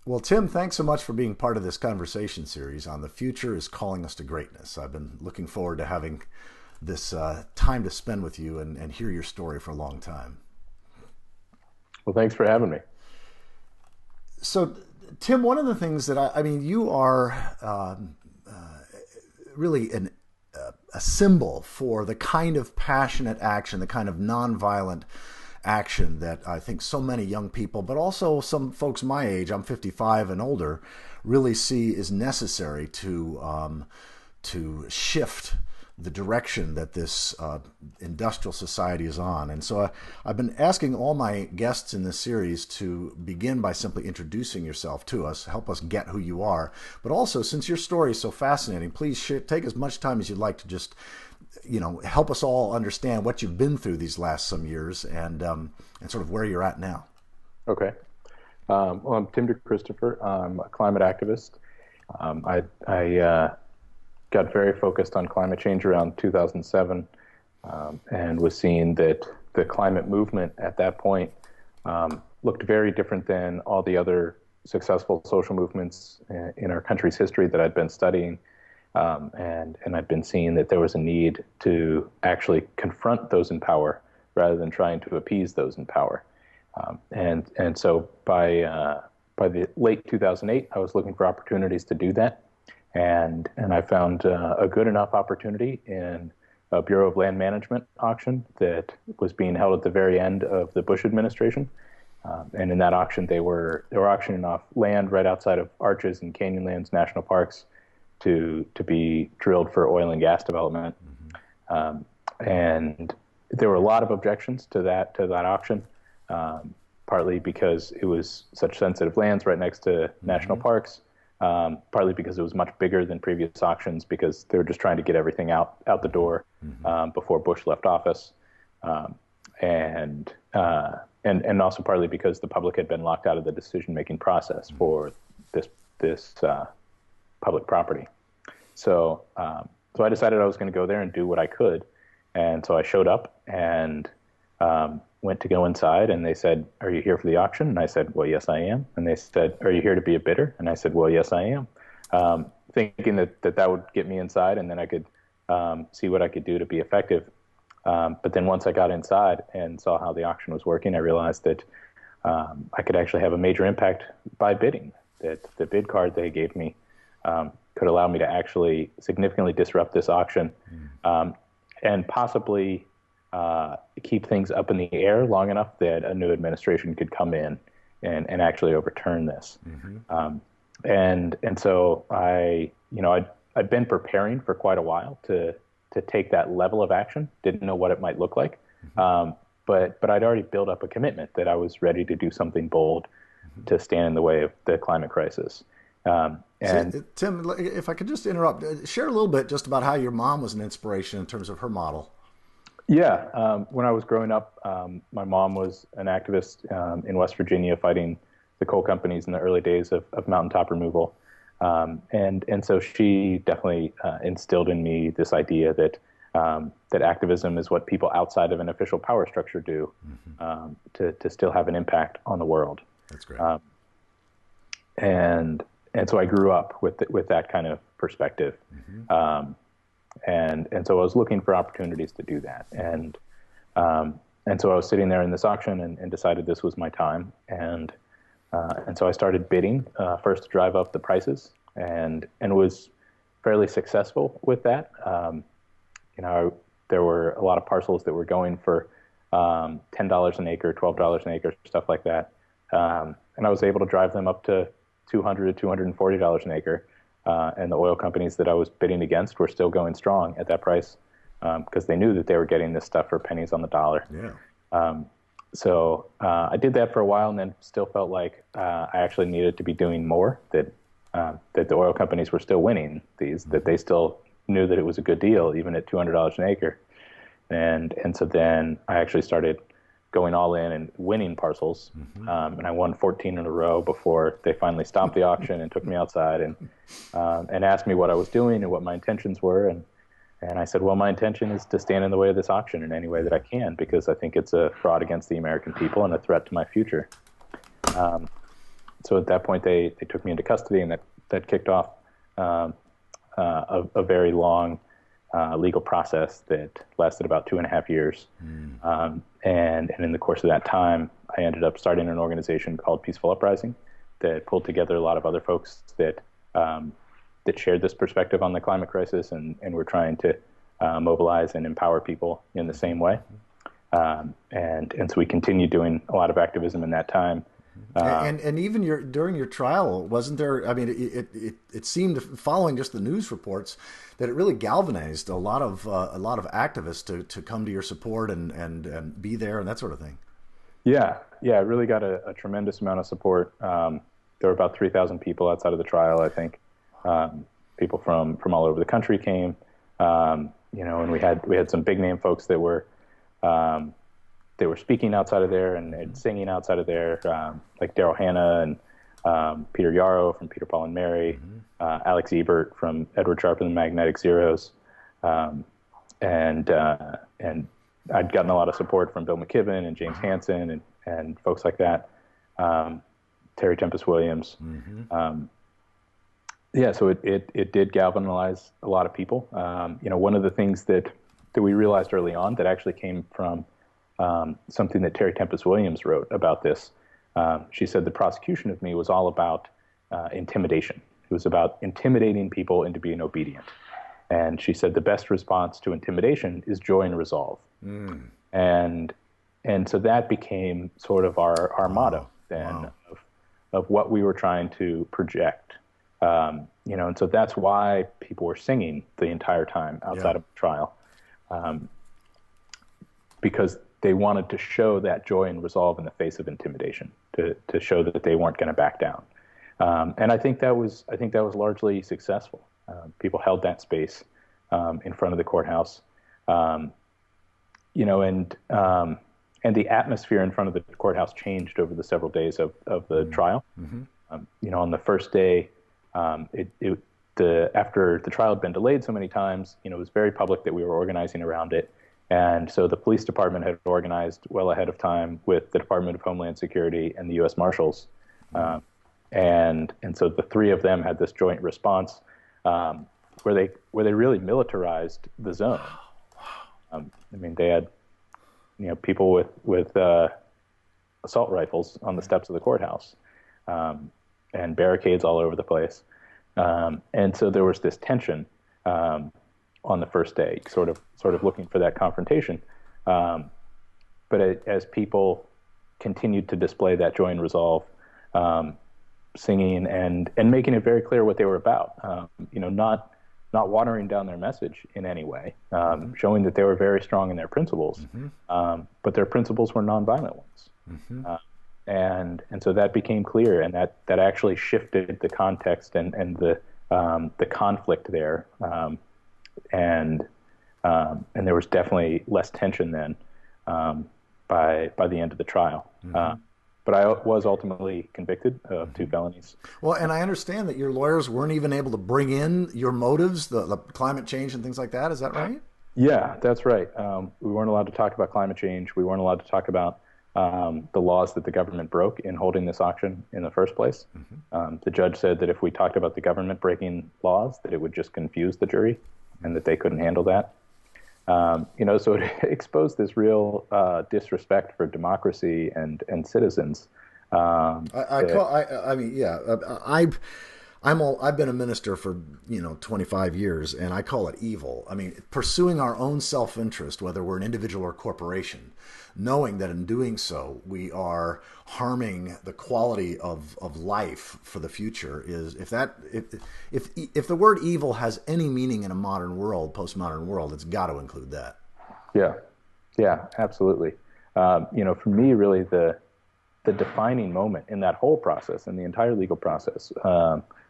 Well, Tim, thanks so much for being part of this conversation series on The Future is Calling Us to Greatness. I've been looking forward to having this time to spend with you and hear your story for a long time. Well, thanks for having me. So, Tim, one of the things that I mean, you are really a symbol for the kind of passionate action, the kind of nonviolent action that I think so many young people, but also some folks my age, I'm 55 and older, really see is necessary to shift the direction that this industrial society is on. And so I've been asking all my guests in this series to begin by simply introducing yourself to us, help us get who you are. But also, since your story is so fascinating, please take as much time as you'd like to just, help us all understand what you've been through these last some years and sort of where you're at now. Okay. Well, I'm Tim DeChristopher. I'm a climate activist. I got very focused on climate change around 2007 and was seeing that the climate movement at that point looked very different than all the other successful social movements in our country's history that I'd been studying. And I'd been seeing that there was a need to actually confront those in power rather than trying to appease those in power. And so by the late 2008, I was looking for opportunities to do that. And I found a good enough opportunity in a Bureau of Land Management auction that was being held at the very end of the Bush administration. And in that auction, they were auctioning off land right outside of Arches and Canyonlands National Parks to be drilled for oil and gas development. Mm-hmm. And there were a lot of objections to that auction, partly because it was such sensitive lands right next to mm-hmm. national parks. Partly because it was much bigger than previous auctions because they were just trying to get everything out the door mm-hmm. Before Bush left office, and also partly because the public had been locked out of the decision-making process mm-hmm. for this public property. So I decided I was going to go there and do what I could, and so I showed up and went to go inside, and they said, "Are you here for the auction?" And I said, "Well, yes, I am." And they said, "Are you here to be a bidder?" And I said, "Well, yes, I am." Thinking that would get me inside, and then I could see what I could do to be effective. But then once I got inside and saw how the auction was working, I realized that I could actually have a major impact by bidding. That the bid card they gave me could allow me to actually significantly disrupt this auction, and possibly keep things up in the air long enough that a new administration could come in and actually overturn this. Mm-hmm. And so I'd been preparing for quite a while to take that level of action. Didn't know what it might look like, mm-hmm. But I'd already built up a commitment that I was ready to do something bold mm-hmm. to stand in the way of the climate crisis. So, Tim, if I could just interrupt, share a little bit just about how your mom was an inspiration in terms of her model. Yeah, when I was growing up, my mom was an activist in West Virginia fighting the coal companies in the early days of mountaintop removal. And so she definitely instilled in me this idea that activism is what people outside of an official power structure do mm-hmm. To still have an impact on the world. That's great. And so I grew up with that kind of perspective. Mm-hmm. And so I was looking for opportunities to do that. And so I was sitting there in this auction and decided this was my time. And so I started bidding, first to drive up the prices and was fairly successful with that. There were a lot of parcels that were going for $10 an acre, $12 an acre, stuff like that. And I was able to drive them up to $200 to $240 an acre. And the oil companies that I was bidding against were still going strong at that price because they knew that they were getting this stuff for pennies on the dollar. Yeah. So I did that for a while and then still felt like I actually needed to be doing more, that the oil companies were still winning these, that they still knew that it was a good deal, even at $200 an acre. And so then I actually started going all in and winning parcels. Mm-hmm. And I won 14 in a row before they finally stopped the auction and took me outside and asked me what I was doing and what my intentions were. And I said, well, my intention is to stand in the way of this auction in any way that I can, because I think it's a fraud against the American people and a threat to my future. So at that point, they took me into custody, and that kicked off a very long legal process that lasted about 2.5 years. And in the course of that time, I ended up starting an organization called Peaceful Uprising that pulled together a lot of other folks that shared this perspective on the climate crisis, and were trying to mobilize and empower people in the same way. And so we continued doing a lot of activism in that time. And even during your trial, wasn't there? I mean, it seemed, following just the news reports, that it really galvanized a lot of activists to come to your support and be there and that sort of thing. Yeah, it really got a tremendous amount of support. There were about 3,000 people outside of the trial, I think. People from all over the country came, and we had some big name folks that were speaking outside of there and singing outside of there, like Daryl Hannah and Peter Yarrow from Peter, Paul and Mary, Alex Ebert from Edward Sharpe and the Magnetic Zeros, and I'd gotten a lot of support from Bill McKibben and James Hansen and folks like that, Terry Tempest Williams. So it did galvanize a lot of people. One of the things that we realized early on that actually came from something that Terry Tempest Williams wrote about this. She said the prosecution of me was all about intimidation. It was about intimidating people into being obedient. And she said the best response to intimidation is joy and resolve. And so that became sort of our motto then of what we were trying to project. And so that's why people were singing the entire time outside of the trial, because they wanted to show that joy and resolve in the face of intimidation, to show that they weren't going to back down. And I think that was largely successful. People held that space in front of the courthouse, and the atmosphere in front of the courthouse changed over the several days of the trial. On the first day, after the trial had been delayed so many times, it was very public that we were organizing around it. And so the police department had organized well ahead of time with the Department of Homeland Security and the U.S. Marshals. And so the three of them had this joint response where they really militarized the zone. They had people with assault rifles on the steps of the courthouse, and barricades all over the place. And so there was this tension on the first day, sort of looking for that confrontation. But as people continued to display that joy and resolve, singing and making it very clear what they were about, not watering down their message in any way, showing that they were very strong in their principles, but their principles were nonviolent ones. And so that became clear, and that actually shifted the context and the conflict there, and there was definitely less tension then by the end of the trial. But I was ultimately convicted of 2 felonies. Well, and I understand that your lawyers weren't even able to bring in your motives, the climate change and things like that. Is that right? Yeah, that's right. We weren't allowed to talk about climate change. We weren't allowed to talk about the laws that the government broke in holding this auction in the first place. The judge said that if we talked about the government breaking laws, that it would just confuse the jury and that they couldn't handle that. So it exposed this real disrespect for democracy and citizens. I've been a minister for 25 years, and I call it evil. I mean, pursuing our own self-interest, whether we're an individual or corporation, knowing that in doing so we are harming the quality of life for the future, is if the word evil has any meaning in a modern world, postmodern world, it's got to include that. Yeah, absolutely. For me, really the defining moment in that whole process and the entire legal process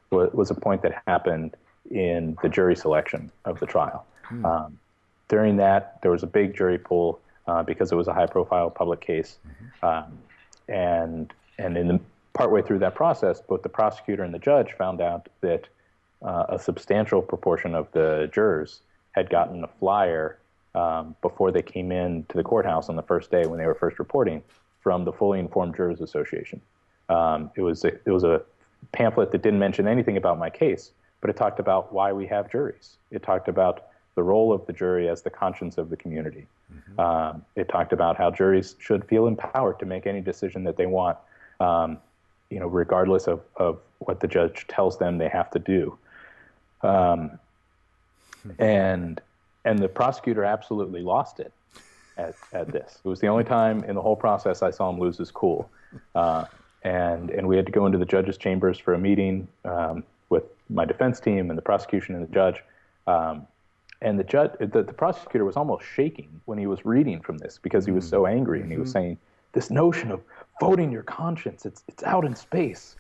was a point that happened in the jury selection of the trial. During that, there was a big jury pool because it was a high-profile public case, and in the partway through that process, both the prosecutor and the judge found out that a substantial proportion of the jurors had gotten a flyer before they came in to the courthouse on the first day when they were first reporting from the Fully Informed Jurors Association. It was a pamphlet that didn't mention anything about my case, but it talked about why we have juries. It talked about the role of the jury as the conscience of the community. It talked about how juries should feel empowered to make any decision that they want, regardless of what the judge tells them they have to do. And the prosecutor absolutely lost it at this. It was the only time in the whole process I saw him lose his cool. And we had to go into the judge's chambers for a meeting with my defense team and the prosecution and the judge. And the prosecutor was almost shaking when he was reading from this because he was so angry, and he was saying, "This notion of voting your conscience, it's out in space."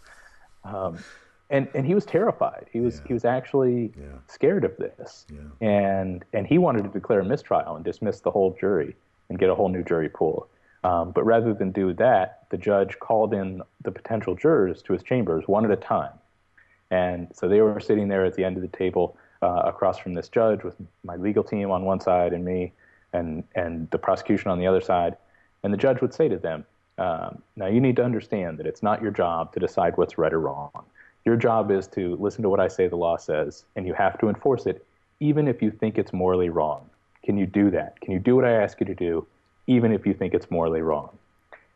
And he was terrified. He was actually scared of this, and he wanted to declare a mistrial and dismiss the whole jury and get a whole new jury pool. But rather than do that, the judge called in the potential jurors to his chambers one at a time. And so they were sitting there at the end of the table across from this judge with my legal team on one side and me and the prosecution on the other side. And the judge would say to them, now you need to understand that it's not your job to decide what's right or wrong. Your job is to listen to what I say the law says, and you have to enforce it, even if you think it's morally wrong. Can you do that? Can you do what I ask you to do, even if you think it's morally wrong?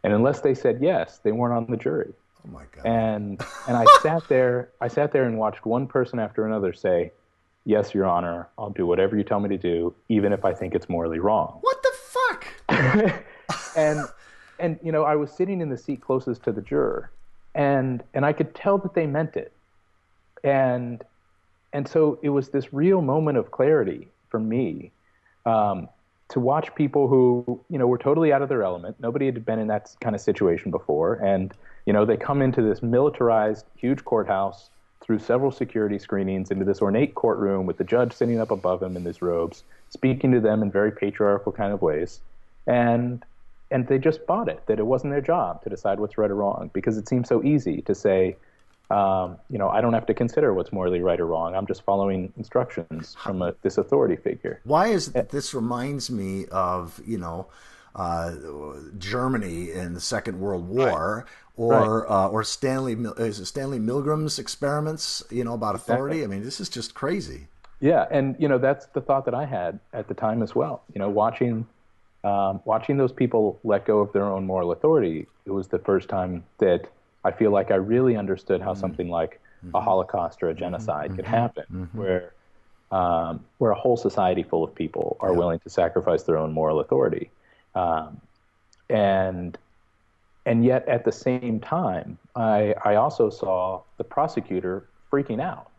And unless they said yes, they weren't on the jury. Oh my God. And I sat there and watched one person after another say, "Yes, Your Honor, I'll do whatever you tell me to do, even if I think it's morally wrong." What the fuck? And I was sitting in the seat closest to the juror, and I could tell that they meant it. And so it was this real moment of clarity for me, to watch people who, were totally out of their element. Nobody had been in that kind of situation before. And, they come into this militarized, huge courthouse through several security screenings into this ornate courtroom with the judge sitting up above him in his robes, speaking to them in very patriarchal kind of ways. And they just bought it, that it wasn't their job to decide what's right or wrong, because it seems so easy to say, I don't have to consider what's morally right or wrong. I'm just following instructions from this authority figure. Why is it that this reminds me of, Germany in the Second World War, or Stanley Milgram's experiments, about authority? Exactly. I mean, this is just crazy. Yeah, and that's the thought that I had at the time as well. Watching those people let go of their own moral authority, it was the first time that I feel like I really understood how something like a Holocaust or a genocide could happen, where a whole society full of people are willing to sacrifice their own moral authority. And yet at the same time, I also saw the prosecutor freaking out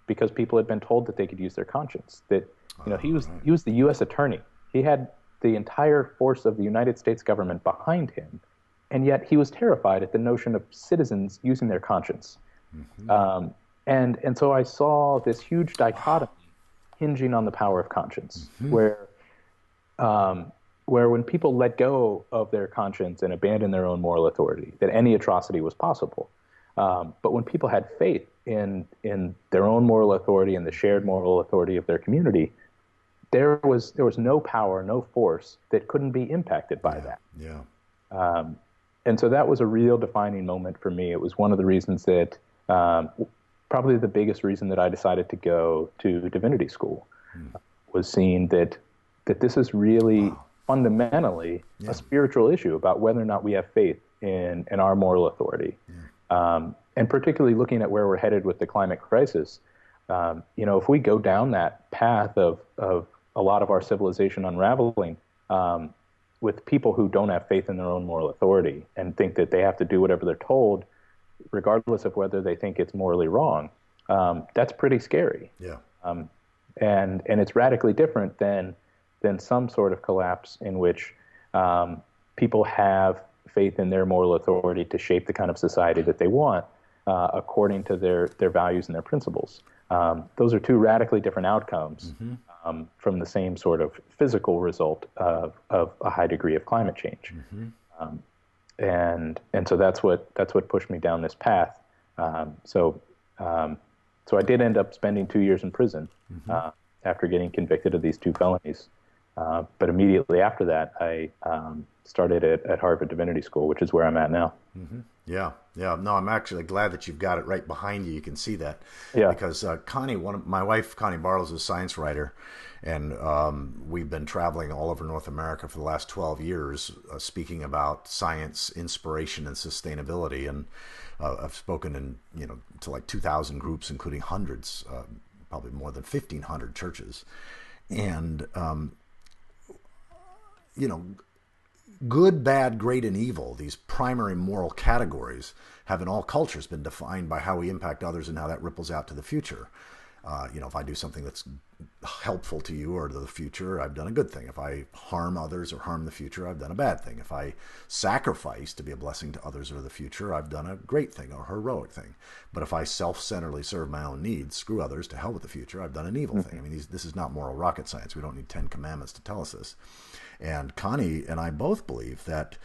because people had been told that they could use their conscience, that he was the U.S. attorney. He had the entire force of the United States government behind him, and yet he was terrified at the notion of citizens using their conscience. And so I saw this huge dichotomy hinging on the power of conscience, where when people let go of their conscience and abandon their own moral authority, that any atrocity was possible. But when people had faith in their own moral authority and the shared moral authority of their community, there was no power, no force that couldn't be impacted by that. Yeah. And so that was a real defining moment for me. It was one of the reasons that, probably the biggest reason that I decided to go to divinity school, was seeing that this is really fundamentally a spiritual issue about whether or not we have faith in our moral authority. And particularly looking at where we're headed with the climate crisis, if we go down that path of a lot of our civilization unraveling, with people who don't have faith in their own moral authority and think that they have to do whatever they're told, regardless of whether they think it's morally wrong, that's pretty scary. Yeah. And it's radically different than some sort of collapse in which people have faith in their moral authority to shape the kind of society that they want, according to their values and their principles. Those are two radically different outcomes from the same sort of physical result of a high degree of climate change. And so that's what pushed me down this path. So I did end up spending 2 years in prison after getting convicted of these two felonies. But immediately after that, I started at Harvard Divinity School, which is where I'm at now. Hmm. Yeah, yeah. No, I'm actually glad that you've got it right behind you. You can see that Yeah. because Connie, my wife, Connie Bartles, is a science writer, and we've been traveling all over North America for the last 12 years, speaking about science, inspiration, and sustainability. And I've spoken in to like 2,000 groups, including hundreds, probably more than 1,500 churches, and you know good, bad, great, and evil, these primary moral categories, have in all cultures been defined by how we impact others and how that ripples out to the future. If I do something that's helpful to you or to the future, I've done a good thing. If I harm others or harm the future, I've done a bad thing. If I sacrifice to be a blessing to others or the future, I've done a great thing or a heroic thing. But if I self-centeredly serve my own needs, screw others, to hell with the future, I've done an evil thing. I mean, this is not moral rocket science. We don't need 10 commandments to tell us this. And Connie and I both believe that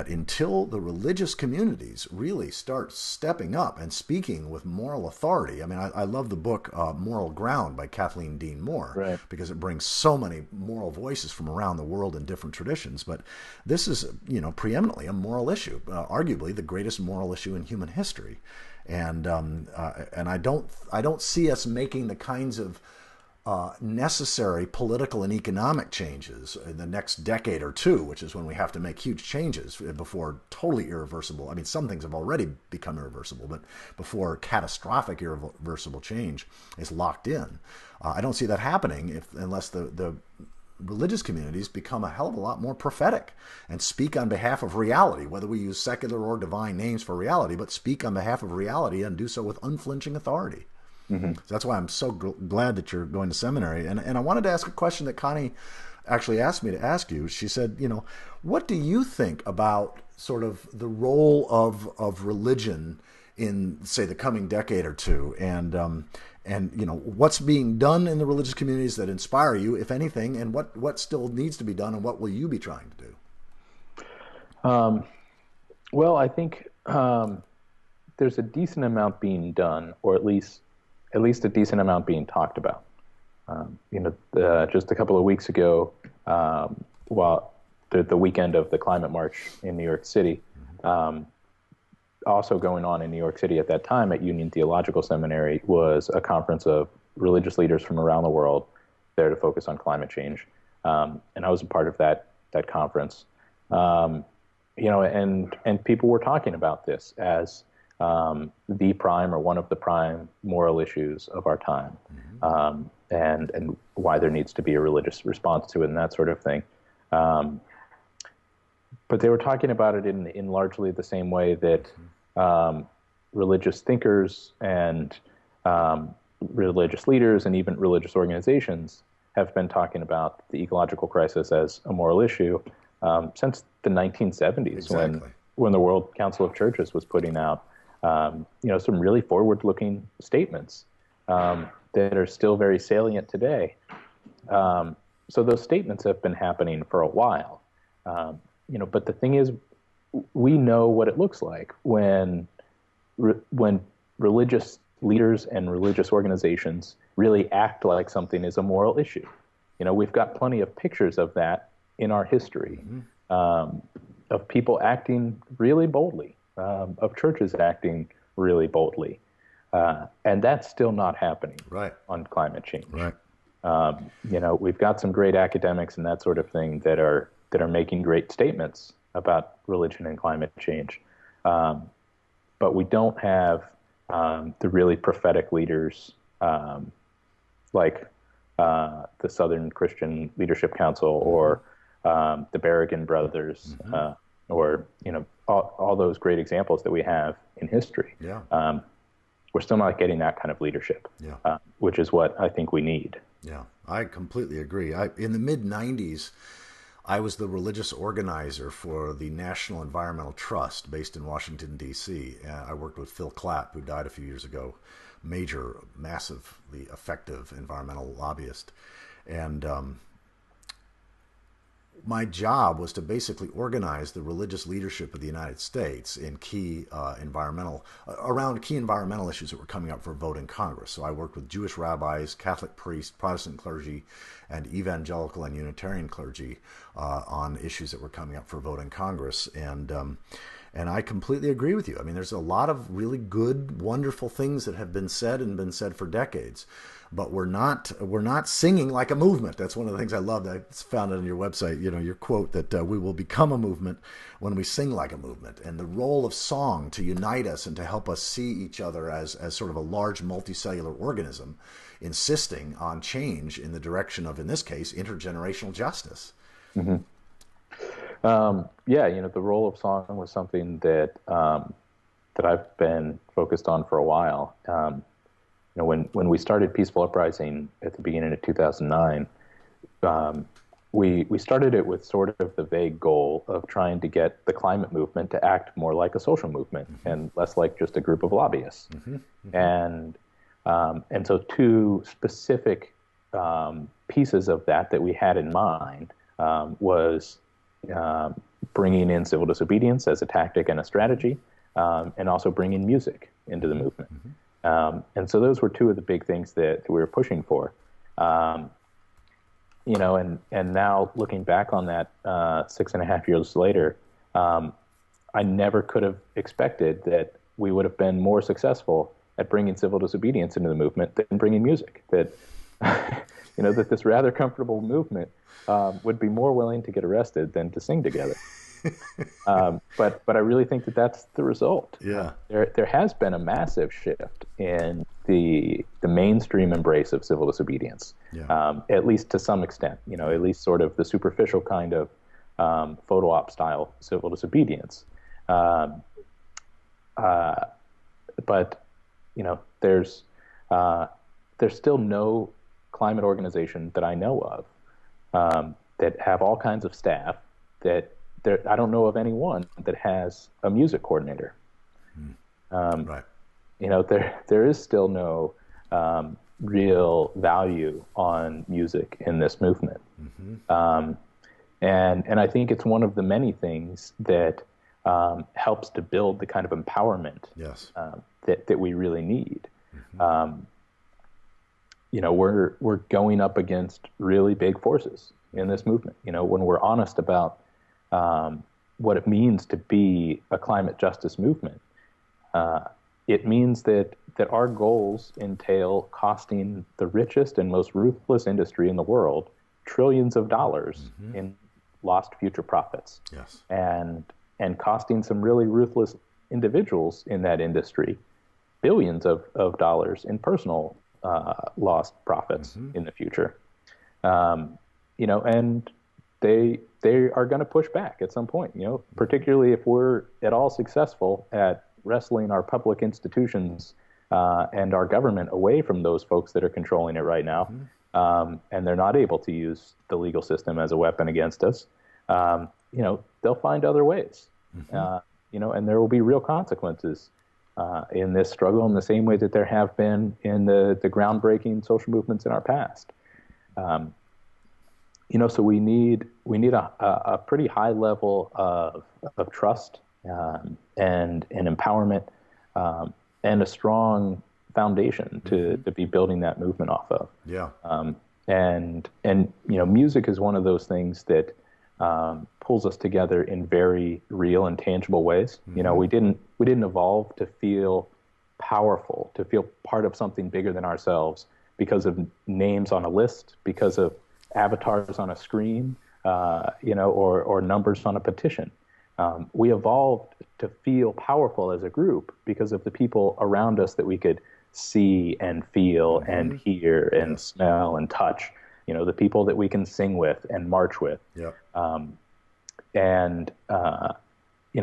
until the religious communities really start stepping up and speaking with moral authority. I mean, I love the book Moral Ground by Kathleen Dean Moore, Right. because it brings so many moral voices from around the world in different traditions. But this is, preeminently a moral issue, arguably the greatest moral issue in human history. And I don't see us making the kinds of necessary political and economic changes in the next decade or two, which is when we have to make huge changes before totally irreversible. I mean, some things have already become irreversible, but before catastrophic irreversible change is locked in, I don't see that happening unless the religious communities become a hell of a lot more prophetic and speak on behalf of reality, whether we use secular or divine names for reality, but speak on behalf of reality and do so with unflinching authority. Hmm. So that's why I'm so glad that you're going to seminary. And I wanted to ask a question that Connie actually asked me to ask you. She said, what do you think about sort of the role of religion in, say, the coming decade or two, and what's being done in the religious communities that inspire you, if anything, and what still needs to be done, and what will you be trying to do? Well, I think there's a decent amount being done, or at least a decent amount being talked about. Just a couple of weeks ago, while the weekend of the climate march in New York City, also going on in New York City at that time at Union Theological Seminary was a conference of religious leaders from around the world there to focus on climate change. And I was a part of that conference. And people were talking about this as the prime or one of the prime moral issues of our time, and why there needs to be a religious response to it and that sort of thing. But they were talking about it in largely the same way that religious thinkers and religious leaders and even religious organizations have been talking about the ecological crisis as a moral issue since the 1970s, Exactly. when the World Council of Churches was putting out some really forward-looking statements that are still very salient today. So those statements have been happening for a while. But the thing is, we know what it looks like when religious leaders and religious organizations really act like something is a moral issue. We've got plenty of pictures of that in our history, of people acting really boldly, of churches acting really boldly. And that's still not happening Right. on climate change. Right. We've got some great academics and that sort of thing that are making great statements about religion and climate change. But we don't have the really prophetic leaders like the Southern Christian Leadership Council or the Berrigan brothers, or all those great examples that we have in history. Yeah. We're still not getting that kind of leadership, Yeah. which is what I think we need. Yeah, I completely agree. In the mid-90s, I was the religious organizer for the National Environmental Trust based in Washington, D.C. I worked with Phil Clapp, who died a few years ago, major, massively effective environmental lobbyist. And my job was to basically organize the religious leadership of the United States in key around key environmental issues that were coming up for a vote in Congress. So I worked with Jewish rabbis, Catholic priests, Protestant clergy, and evangelical and Unitarian clergy on issues that were coming up for a vote in Congress. And I completely agree with you. I mean, there's a lot of really good, wonderful things that have been said and been said for decades. But we're not singing like a movement. That's one of the things I loved. I found it on your website, your quote that we will become a movement when we sing like a movement. And the role of song to unite us and to help us see each other as sort of a large multicellular organism, insisting on change in the direction of, in this case, intergenerational justice. Mm-hmm. The role of song was something that I've been focused on for a while. When we started Peaceful Uprising at the beginning of 2009, we started it with sort of the vague goal of trying to get the climate movement to act more like a social movement and less like just a group of lobbyists. And so two specific pieces of that we had in mind was bringing in civil disobedience as a tactic and a strategy, and also bringing music into the movement. And so those were two of the big things that we were pushing for. And now looking back on that 6.5 years later, I never could have expected that we would have been more successful at bringing civil disobedience into the movement than bringing music. That that this rather comfortable movement would be more willing to get arrested than to sing together. But I really think that that's the result. Yeah. There has been a massive shift in the mainstream embrace of civil disobedience, at least to some extent. At least sort of the superficial kind of photo op style civil disobedience. But there's still no climate organization that I know of that have all kinds of staff that. I don't know of anyone that has a music coordinator. Right. There is still no real value on music in this movement. And I think it's one of the many things that helps to build the kind of empowerment that we really need. We're going up against really big forces in this movement. When we're honest about what it means to be a climate justice movement, it means that our goals entail costing the richest and most ruthless industry in the world trillions of dollars in lost future profits, and costing some really ruthless individuals in that industry billions of dollars in personal lost profits in the future. And they are going to push back at some point, particularly if we're at all successful at wrestling our public institutions and our government away from those folks that are controlling it right now. And they're not able to use the legal system as a weapon against us. They'll find other ways, and there will be real consequences in this struggle in the same way that there have been in the groundbreaking social movements in our past. So we need a pretty high level of trust and empowerment and a strong foundation to be building that movement off of. And music is one of those things that pulls us together in very real and tangible ways. We didn't evolve to feel powerful, to feel part of something bigger than ourselves because of names on a list, because of avatars on a screen, or numbers on a petition. We evolved to feel powerful as a group because of the people around us that we could see and feel and hear and smell and touch. The people that we can sing with and march with.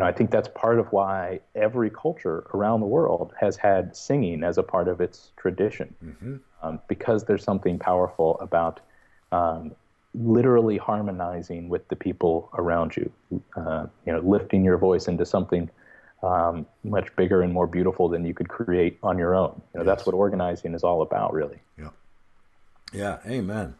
I think that's part of why every culture around the world has had singing as a part of its tradition, because there's something powerful about literally harmonizing with the people around you, lifting your voice into something much bigger and more beautiful than you could create on your own. That's what organizing is all about, really. Yeah. Amen.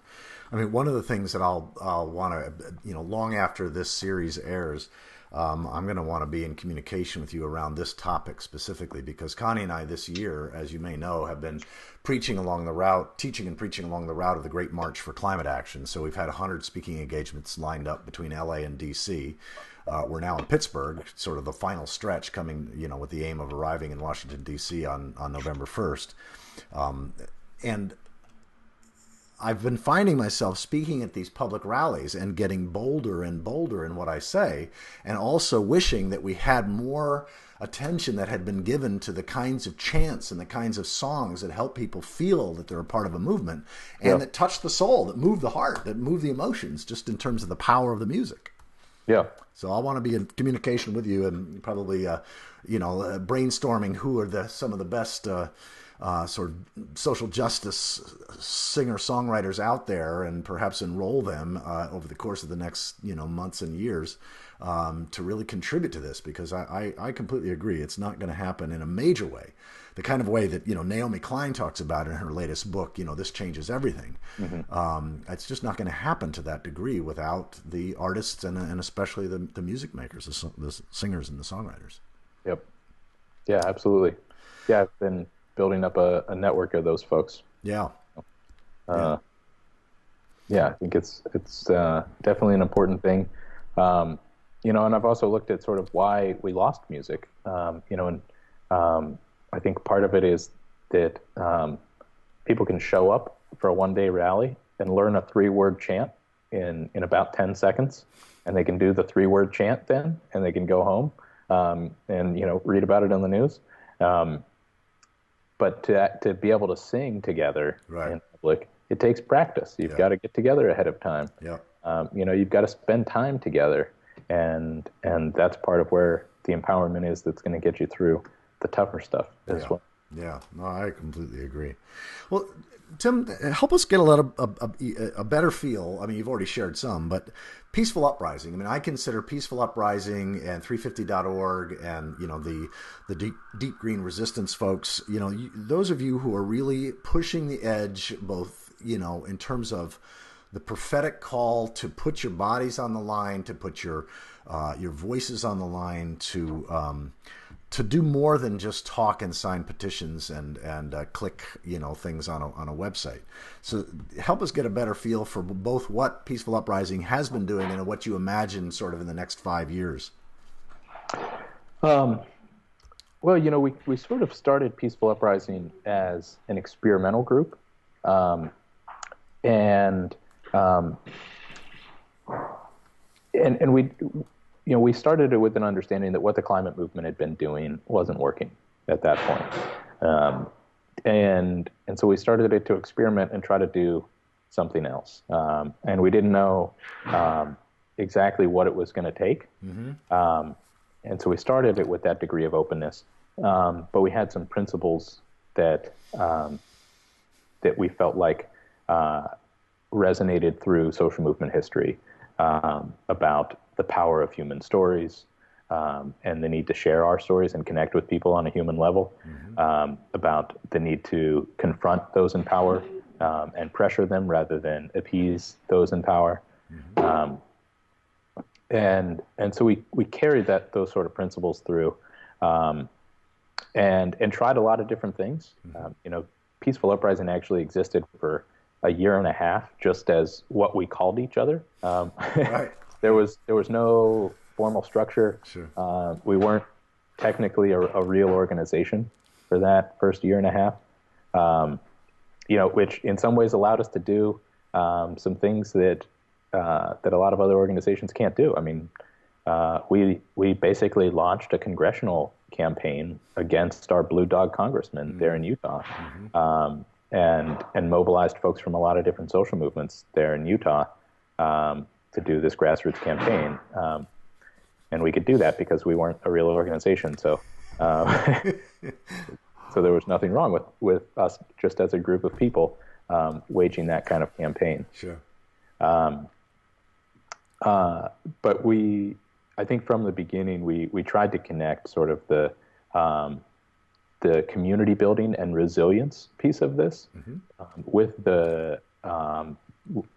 I mean, one of the things that I'll want to, long after this series airs, I'm going to want to be in communication with you around this topic specifically because Connie and I this year, as you may know, have been teaching and preaching along the route of the Great March for Climate Action. So we've had 100 speaking engagements lined up between LA and DC. We're now in Pittsburgh, sort of the final stretch, coming, with the aim of arriving in Washington D.C. on November 1st, and I've been finding myself speaking at these public rallies and getting bolder and bolder in what I say, and also wishing that we had more attention that had been given to the kinds of chants and the kinds of songs that help people feel that they're a part of a movement and that touch the soul, that move the heart, that move the emotions, just in terms of the power of the music. Yeah. So I want to be in communication with you and probably, brainstorming who are some of the best sort of social justice singer-songwriters out there, and perhaps enroll them over the course of the next months and years to really contribute to this, because I completely agree it's not going to happen in a major way, the kind of way that Naomi Klein talks about in her latest book. This changes everything. Mm-hmm. It's just not going to happen to that degree without the artists and especially the music makers, the singers and the songwriters. Yep. Yeah, absolutely. Yeah, I've been building up a network of those folks. Yeah. I think it's definitely an important thing. And I've also looked at sort of why we lost music. I think part of it is that people can show up for a one-day rally and learn a 3-word chant in about 10 seconds, and they can do the 3-word chant then, and they can go home and read about it in the news. But to be able to sing together in public, it takes practice. You've got to get together ahead of time. Yeah. You've got to spend time together, and that's part of where the empowerment is that's going to get you through the tougher stuff as well. Yeah, no, I completely agree. Well, Tim, help us get a better feel. I mean, you've already shared some, but Peaceful Uprising. I mean, I consider Peaceful Uprising and 350.org and, the Deep Green Resistance folks, those of you who are really pushing the edge, both, in terms of the prophetic call to put your bodies on the line, to put your voices on the line, to do more than just talk and sign petitions and click things on a website. So help us get a better feel for both what Peaceful Uprising has been doing and what you imagine sort of in the next 5 years. Well, we sort of started Peaceful Uprising as an experimental group, and we started it with an understanding that what the climate movement had been doing wasn't working at that point. And so we started it to experiment and try to do something else. And we didn't know exactly what it was going to take. Mm-hmm. And so we started it with that degree of openness. But we had some principles that we felt like resonated through social movement history, about the power of human stories, and the need to share our stories and connect with people on a human level, mm-hmm. About the need to confront those in power and pressure them rather than appease those in power. Mm-hmm. And so we carried those sort of principles through, and tried a lot of different things. Mm-hmm. Peaceful Uprising actually existed for a year and a half, just as what we called each other. Right. There was no formal structure. Sure. We weren't technically a real organization for that first year and a half. Which in some ways allowed us to do some things that a lot of other organizations can't do. I mean, we basically launched a congressional campaign against our Blue Dog congressman there in Utah, and mobilized folks from a lot of different social movements there in Utah to do this grassroots campaign. And we could do that because we weren't a real organization. So so there was nothing wrong with us just as a group of people waging that kind of campaign. Sure. But I think from the beginning, we tried to connect sort of the community building and resilience piece of this, mm-hmm. With the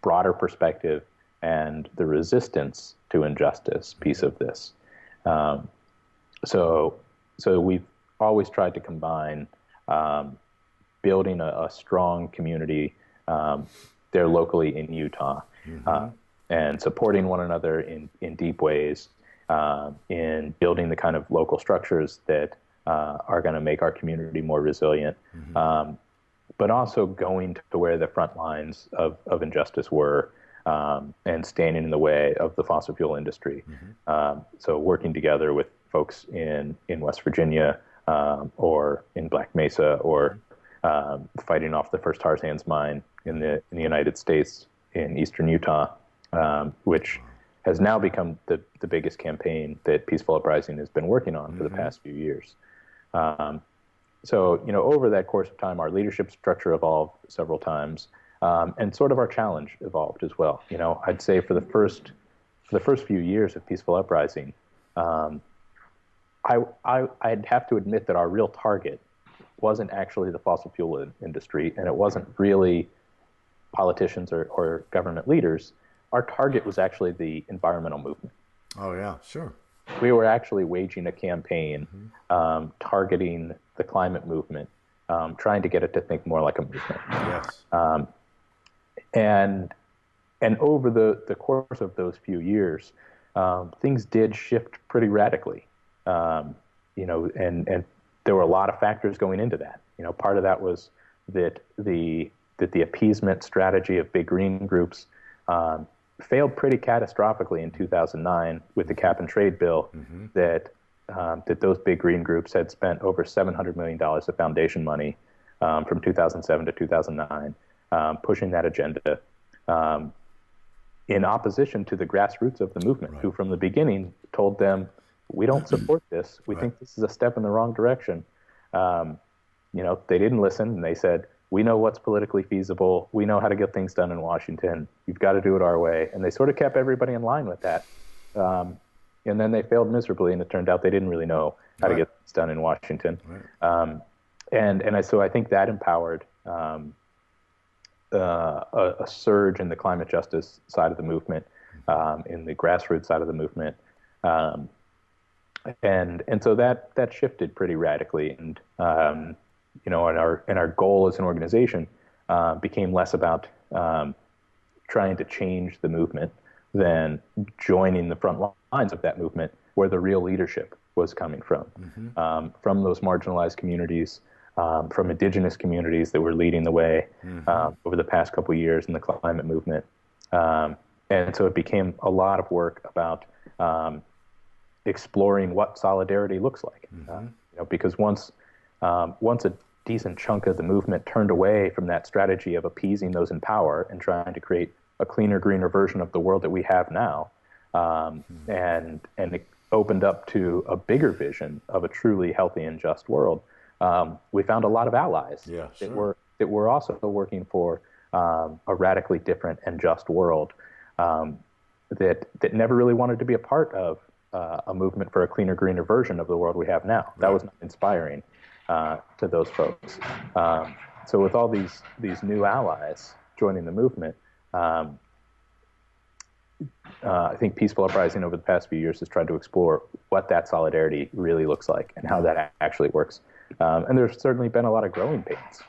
broader perspective and the resistance to injustice piece of this. Um, so we've always tried to combine building a strong community there locally in Utah, and supporting one another in deep ways, in building the kind of local structures that are going to make our community more resilient, but also going to where the front lines of injustice were, and standing in the way of the fossil fuel industry. So working together with folks in West Virginia, or in Black Mesa, or fighting off the first tar sands mine in the United States in eastern Utah, which has now become the biggest campaign that Peaceful Uprising has been working on for the past few years. So, over that course of time, our leadership structure evolved several times, and sort of our challenge evolved as well. I'd say for the first few years of Peaceful Uprising, I'd have to admit that our real target wasn't actually the fossil fuel industry, and it wasn't really politicians or government leaders. Our target was actually the environmental movement. Oh, yeah, sure. We were actually waging a campaign targeting the climate movement, trying to get it to think more like a movement. Yes. And over the course of those few years, things did shift pretty radically. And there were a lot of factors going into that. Part of that was that the appeasement strategy of big green groups failed pretty catastrophically in 2009 with the cap and trade bill, that those big green groups had spent over $700 million of foundation money from 2007 to 2009, pushing that agenda in opposition to the grassroots of the movement, who from the beginning told them, we don't support this. We think this is a step in the wrong direction. They didn't listen, and they said, we know what's politically feasible. We know how to get things done in Washington. You've got to do it our way. And they sort of kept everybody in line with that. And then they failed miserably, and it turned out they didn't really know how to get things done in Washington. So I think that empowered a surge in the climate justice side of the movement, in the grassroots side of the movement. And so that shifted pretty radically, and and our goal as an organization became less about trying to change the movement than joining the front lines of that movement, where the real leadership was coming from those marginalized communities, from indigenous communities that were leading the way over the past couple of years in the climate movement. And so it became a lot of work about exploring what solidarity looks like. Because once a decent chunk of the movement turned away from that strategy of appeasing those in power and trying to create a cleaner, greener version of the world that we have now, and it opened up to a bigger vision of a truly healthy and just world, we found a lot of allies that were also working for a radically different and just world, that never really wanted to be a part of a movement for a cleaner, greener version of the world we have now. That was not inspiring to those folks. So with all these new allies joining the movement, I think Peaceful Uprising over the past few years has tried to explore what that solidarity really looks like and how that actually works. And there's certainly been a lot of growing pains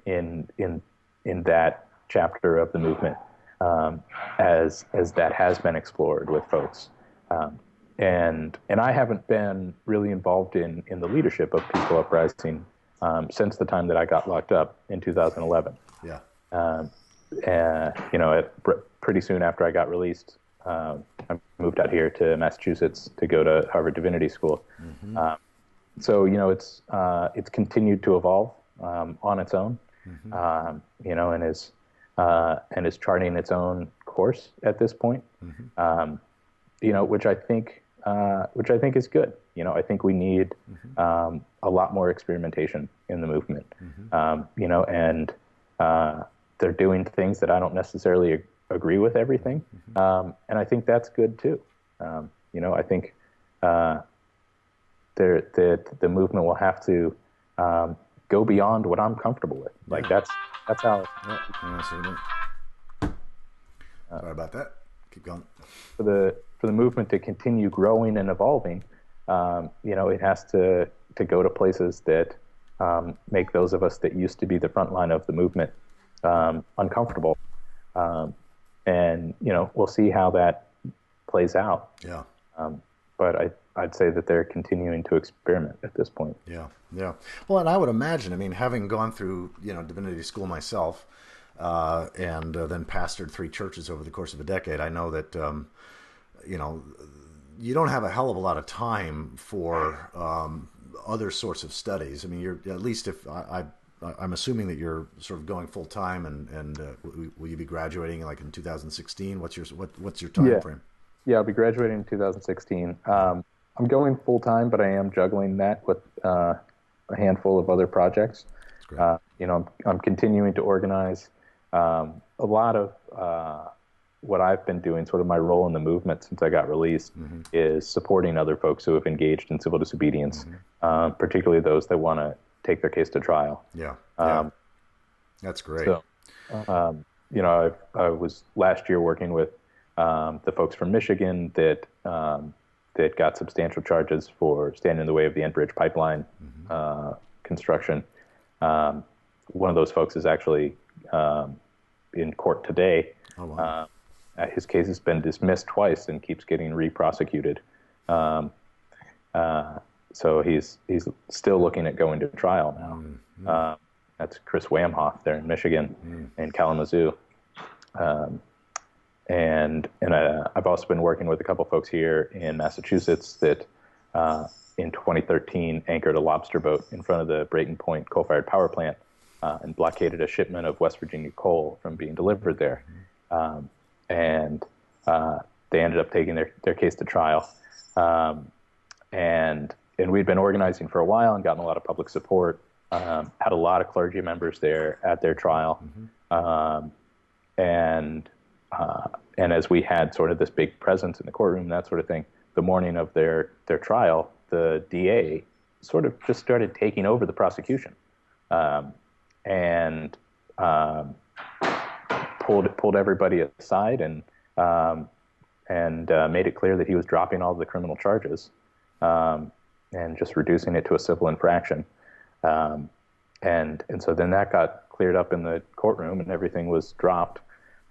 in that chapter of the movement, as that has been explored with folks. And I haven't been really involved in the leadership of Peaceful Uprising since the time that I got locked up in 2011. Pretty soon after I got released, I moved out here to Massachusetts to go to Harvard Divinity School. So it's continued to evolve on its own, and is charting its own course at this point. Which I think is good. I think we need a lot more experimentation in the movement. And they're doing things that I don't necessarily agree with everything, and I think that's good too. I think the movement will have to go beyond what I'm comfortable with. Like that's how. Yeah, certainly. Sorry about that. Keep going. For the movement to continue growing and evolving, it has to go to places that make those of us that used to be the front line of the movement uncomfortable. And we'll see how that plays out. Yeah. But I'd say that they're continuing to experiment at this point. Yeah, yeah. Well, and I would imagine, I mean, having gone through, divinity school myself, and then pastored 3 churches over the course of a decade, I know that, you don't have a hell of a lot of time for other sorts of studies. I mean, you're, at least if I'm assuming that you're sort of going full time, and will you be graduating like in 2016? What's your time frame? Yeah, I'll be graduating in 2016. I'm going full time, but I am juggling that with a handful of other projects. That's great. I'm continuing to organize. A lot of what I've been doing, sort of my role in the movement since I got released, is supporting other folks who have engaged in civil disobedience, particularly those that want to take their case to trial. Yeah, that's great. So, I was last year working with the folks from Michigan that got substantial charges for standing in the way of the Enbridge pipeline construction. One of those folks is actually in court today. Oh, wow. His case has been dismissed twice and keeps getting re-prosecuted. So he's still looking at going to trial now. That's Chris Wamhoff there in Michigan, in Kalamazoo. And I've also been working with a couple folks here in Massachusetts that in 2013 anchored a lobster boat in front of the Brayton Point coal-fired power plant and blockaded a shipment of West Virginia coal from being delivered there. And they ended up taking their case to trial. And we'd been organizing for a while and gotten a lot of public support. Had a lot of clergy members there at their trial. And as we had sort of this big presence in the courtroom, that sort of thing, the morning of their trial, the DA sort of just started taking over the prosecution, and pulled everybody aside and made it clear that he was dropping all the criminal charges and just reducing it to a civil infraction. And so then that got cleared up in the courtroom and everything was dropped.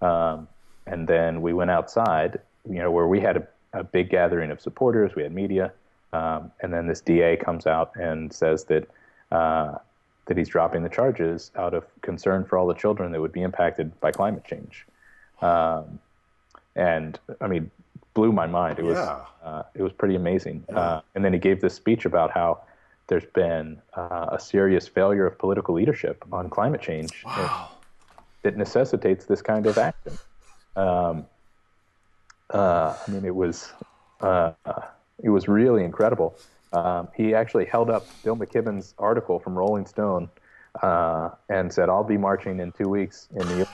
And then we went outside, where we had a big gathering of supporters. We had media. And then this DA comes out and says that he's dropping the charges out of concern for all the children that would be impacted by climate change. And I mean, blew my mind. It was pretty amazing. And then he gave this speech about how there's been a serious failure of political leadership on climate change. Wow. That necessitates this kind of action. I mean, it was really incredible. He actually held up Bill McKibben's article from Rolling Stone and said, "I'll be marching in 2 weeks in New York,"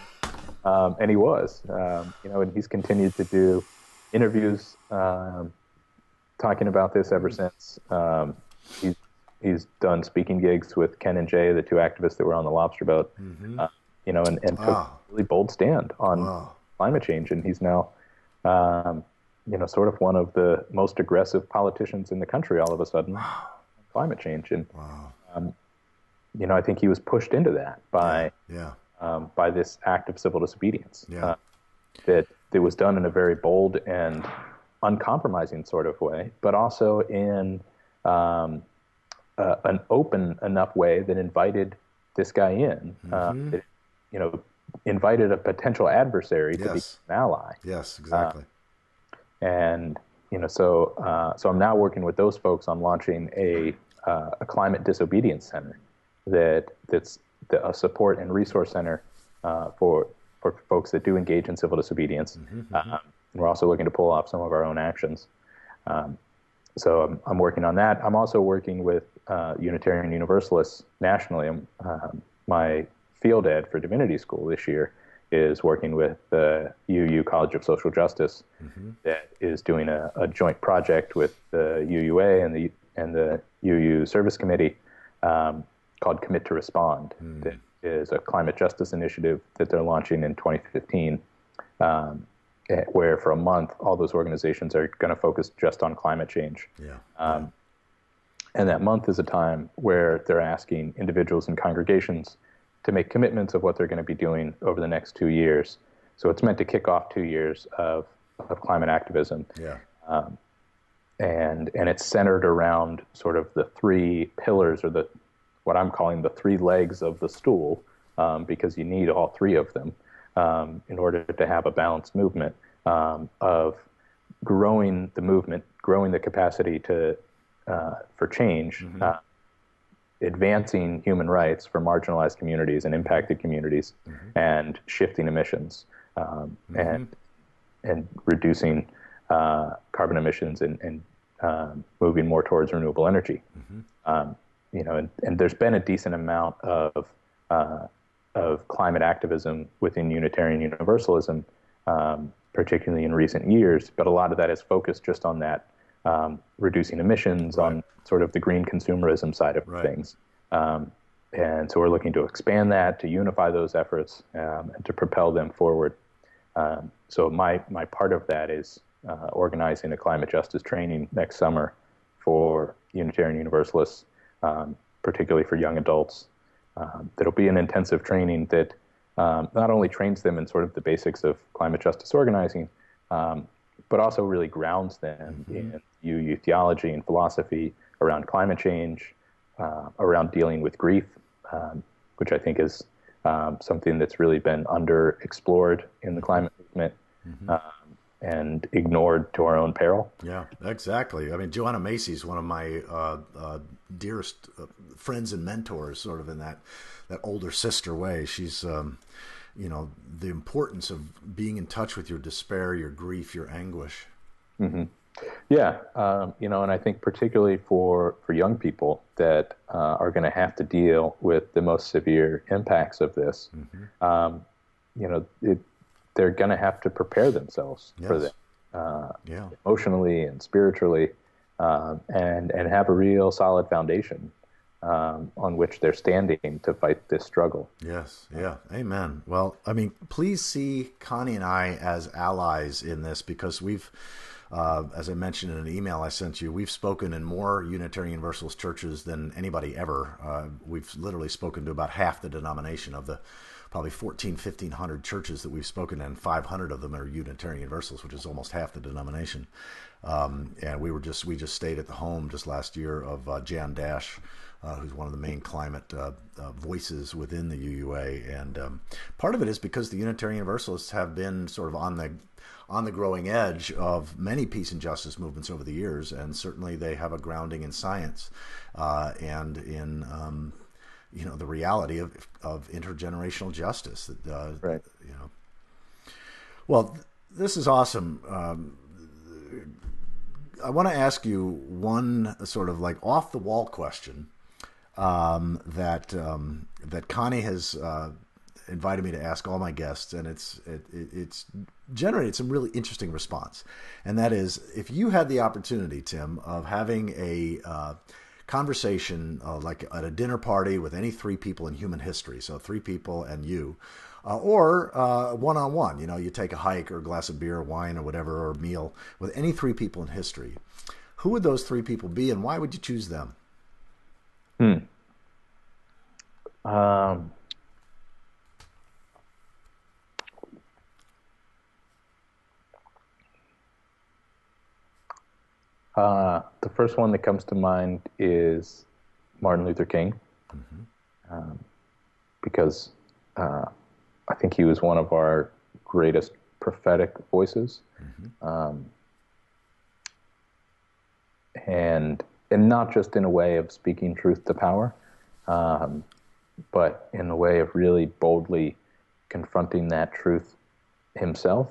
and he was. And he's continued to do interviews talking about this ever since. He's done speaking gigs with Ken and Jay, the 2 activists that were on the lobster boat. And took a really bold stand on climate change. And he's now, sort of one of the most aggressive politicians in the country all of a sudden on climate change. And, I think he was pushed into that by this act of civil disobedience that was done in a very bold and uncompromising sort of way, but also in an open enough way that invited this guy in. Invited a potential adversary to be an ally. Yes, exactly. And so I'm now working with those folks on launching a climate disobedience center that's a support and resource center for folks that do engage in civil disobedience. We're also looking to pull off some of our own actions. So I'm working on that. I'm also working with Unitarian Universalists nationally. My field ed for divinity school this year is working with the UU College of Social Justice that is doing a joint project with the UUA and the UU Service Committee called Commit to Respond. That is a climate justice initiative that they're launching in 2015. where for a month all those organizations are going to focus just on climate change. Yeah. And that month is a time where they're asking individuals and congregations to make commitments of what they're going to be doing over the next 2 years. So it's meant to kick off 2 years of climate activism. Yeah. And it's centered around sort of the three pillars, or what I'm calling the three legs of the stool, because you need all three of them in order to have a balanced movement, of growing the movement, growing the capacity for change, advancing human rights for marginalized communities and impacted communities, and shifting emissions, and reducing carbon emissions, and moving more towards renewable energy. And there's been a decent amount of climate activism within Unitarian Universalism, particularly in recent years, but a lot of that is focused just on that, reducing emissions, on sort of the green consumerism side of things. And so we're looking to expand that, to unify those efforts, and to propel them forward. So my part of that is organizing a climate justice training next summer for Unitarian Universalists, particularly for young adults. That'll be an intensive training that not only trains them in sort of the basics of climate justice organizing, but also really grounds them in UU theology and philosophy around climate change, around dealing with grief, which I think is something that's really been underexplored in the climate movement, and ignored to our own peril. Yeah, exactly. I mean, Joanna Macy's one of my dearest friends and mentors, sort of in that older sister way. She's, the importance of being in touch with your despair, your grief, your anguish. Yeah, and I think particularly for young people that are going to have to deal with the most severe impacts of this, they're going to have to prepare themselves for that, emotionally and spiritually, and have a real solid foundation on which they're standing to fight this struggle. Yes, yeah, amen. Well, I mean, please see Connie and I as allies in this, because we've, as I mentioned in an email I sent you, we've spoken in more Unitarian Universalist churches than anybody ever. We've literally spoken to about half the denomination of the probably 1,500 churches that we've spoken in. 500 of them are Unitarian Universalists, which is almost half the denomination. And we just stayed at the home just last year of Jan Dash, who's one of the main climate voices within the UUA. And part of it is because the Unitarian Universalists have been sort of on the growing edge of many peace and justice movements over the years, and certainly they have a grounding in science and in the reality of intergenerational justice. Well, this is awesome. I want to ask you one sort of like off the wall question that Connie has invited me to ask all my guests, and it's generated some really interesting response. And that is, if you had the opportunity, Tim, of having a conversation like at a dinner party with any three people in human history, so three people and you, or one-on-one, you take a hike or a glass of beer or wine or whatever, or a meal with any three people in history, who would those three people be, and why would you choose them? The first one that comes to mind is Martin Luther King, because I think he was one of our greatest prophetic voices, and not just in a way of speaking truth to power, but in the way of really boldly confronting that truth himself,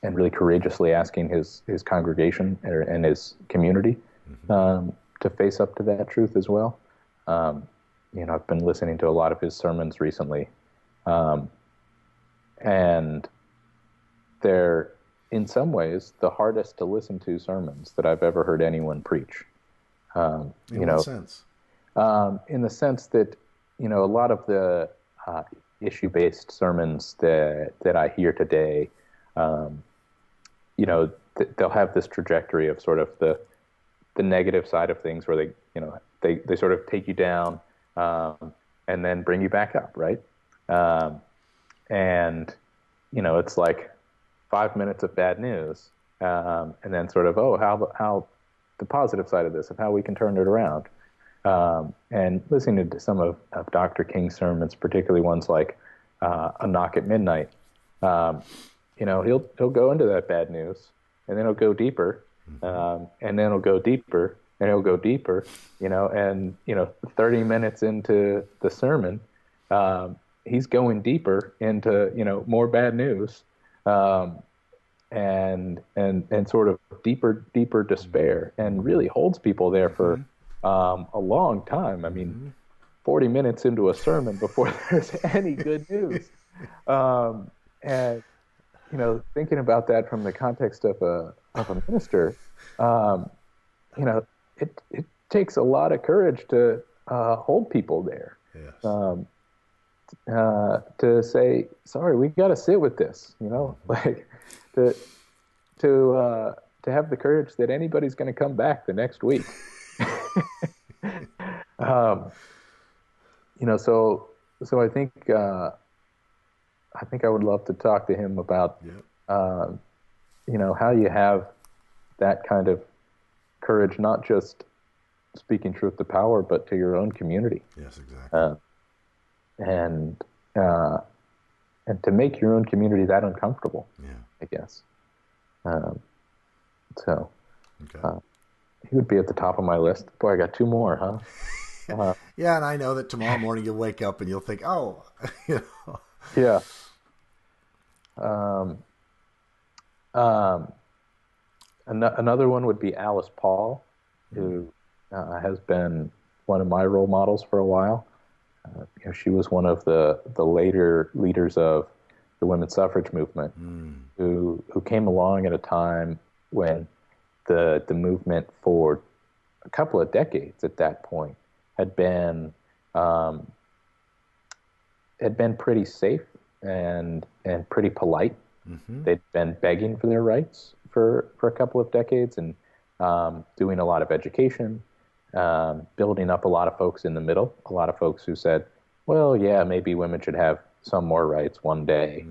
and really courageously asking his congregation and his community to face up to that truth as well. I've been listening to a lot of his sermons recently, and they're in some ways the hardest to listen to sermons that I've ever heard anyone preach. In what sense? In the sense that, a lot of the issue-based sermons that I hear today, um, they'll have this trajectory of sort of the negative side of things, where they sort of take you down, and then bring you back up, right? Um, and it's like 5 minutes of bad news, and then sort of, oh, how the positive side of this, of how we can turn it around. And listening to some of Dr. King's sermons, particularly ones like A Knock at Midnight, he'll go into that bad news, and then he'll go deeper, and then he'll go deeper, and he'll go deeper, and 30 minutes into the sermon, he's going deeper into more bad news, and sort of deeper despair, and really holds people there for a long time. I mean, 40 minutes into a sermon before there's any good news. And thinking about that from the context of a minister, it takes a lot of courage to hold people there. Yes. To say, sorry, we got to sit with this, like to have the courage that anybody's going to come back the next week. So I think I would love to talk to him about, how you have that kind of courage, not just speaking truth to power, but to your own community. Yes, exactly. And to make your own community that uncomfortable, I guess. Okay. He would be at the top of my list. Boy, I got two more, huh? Yeah, and I know that tomorrow morning you'll wake up and you'll think, oh, Yeah. Another one would be Alice Paul, who has been one of my role models for a while. She was one of the later leaders of the women's suffrage movement, who came along at a time when the movement for a couple of decades at that point had been pretty safe and pretty polite. They'd been begging for their rights for a couple of decades, and doing a lot of education, building up a lot of folks in the middle, a lot of folks who said, well, yeah, maybe women should have some more rights one day.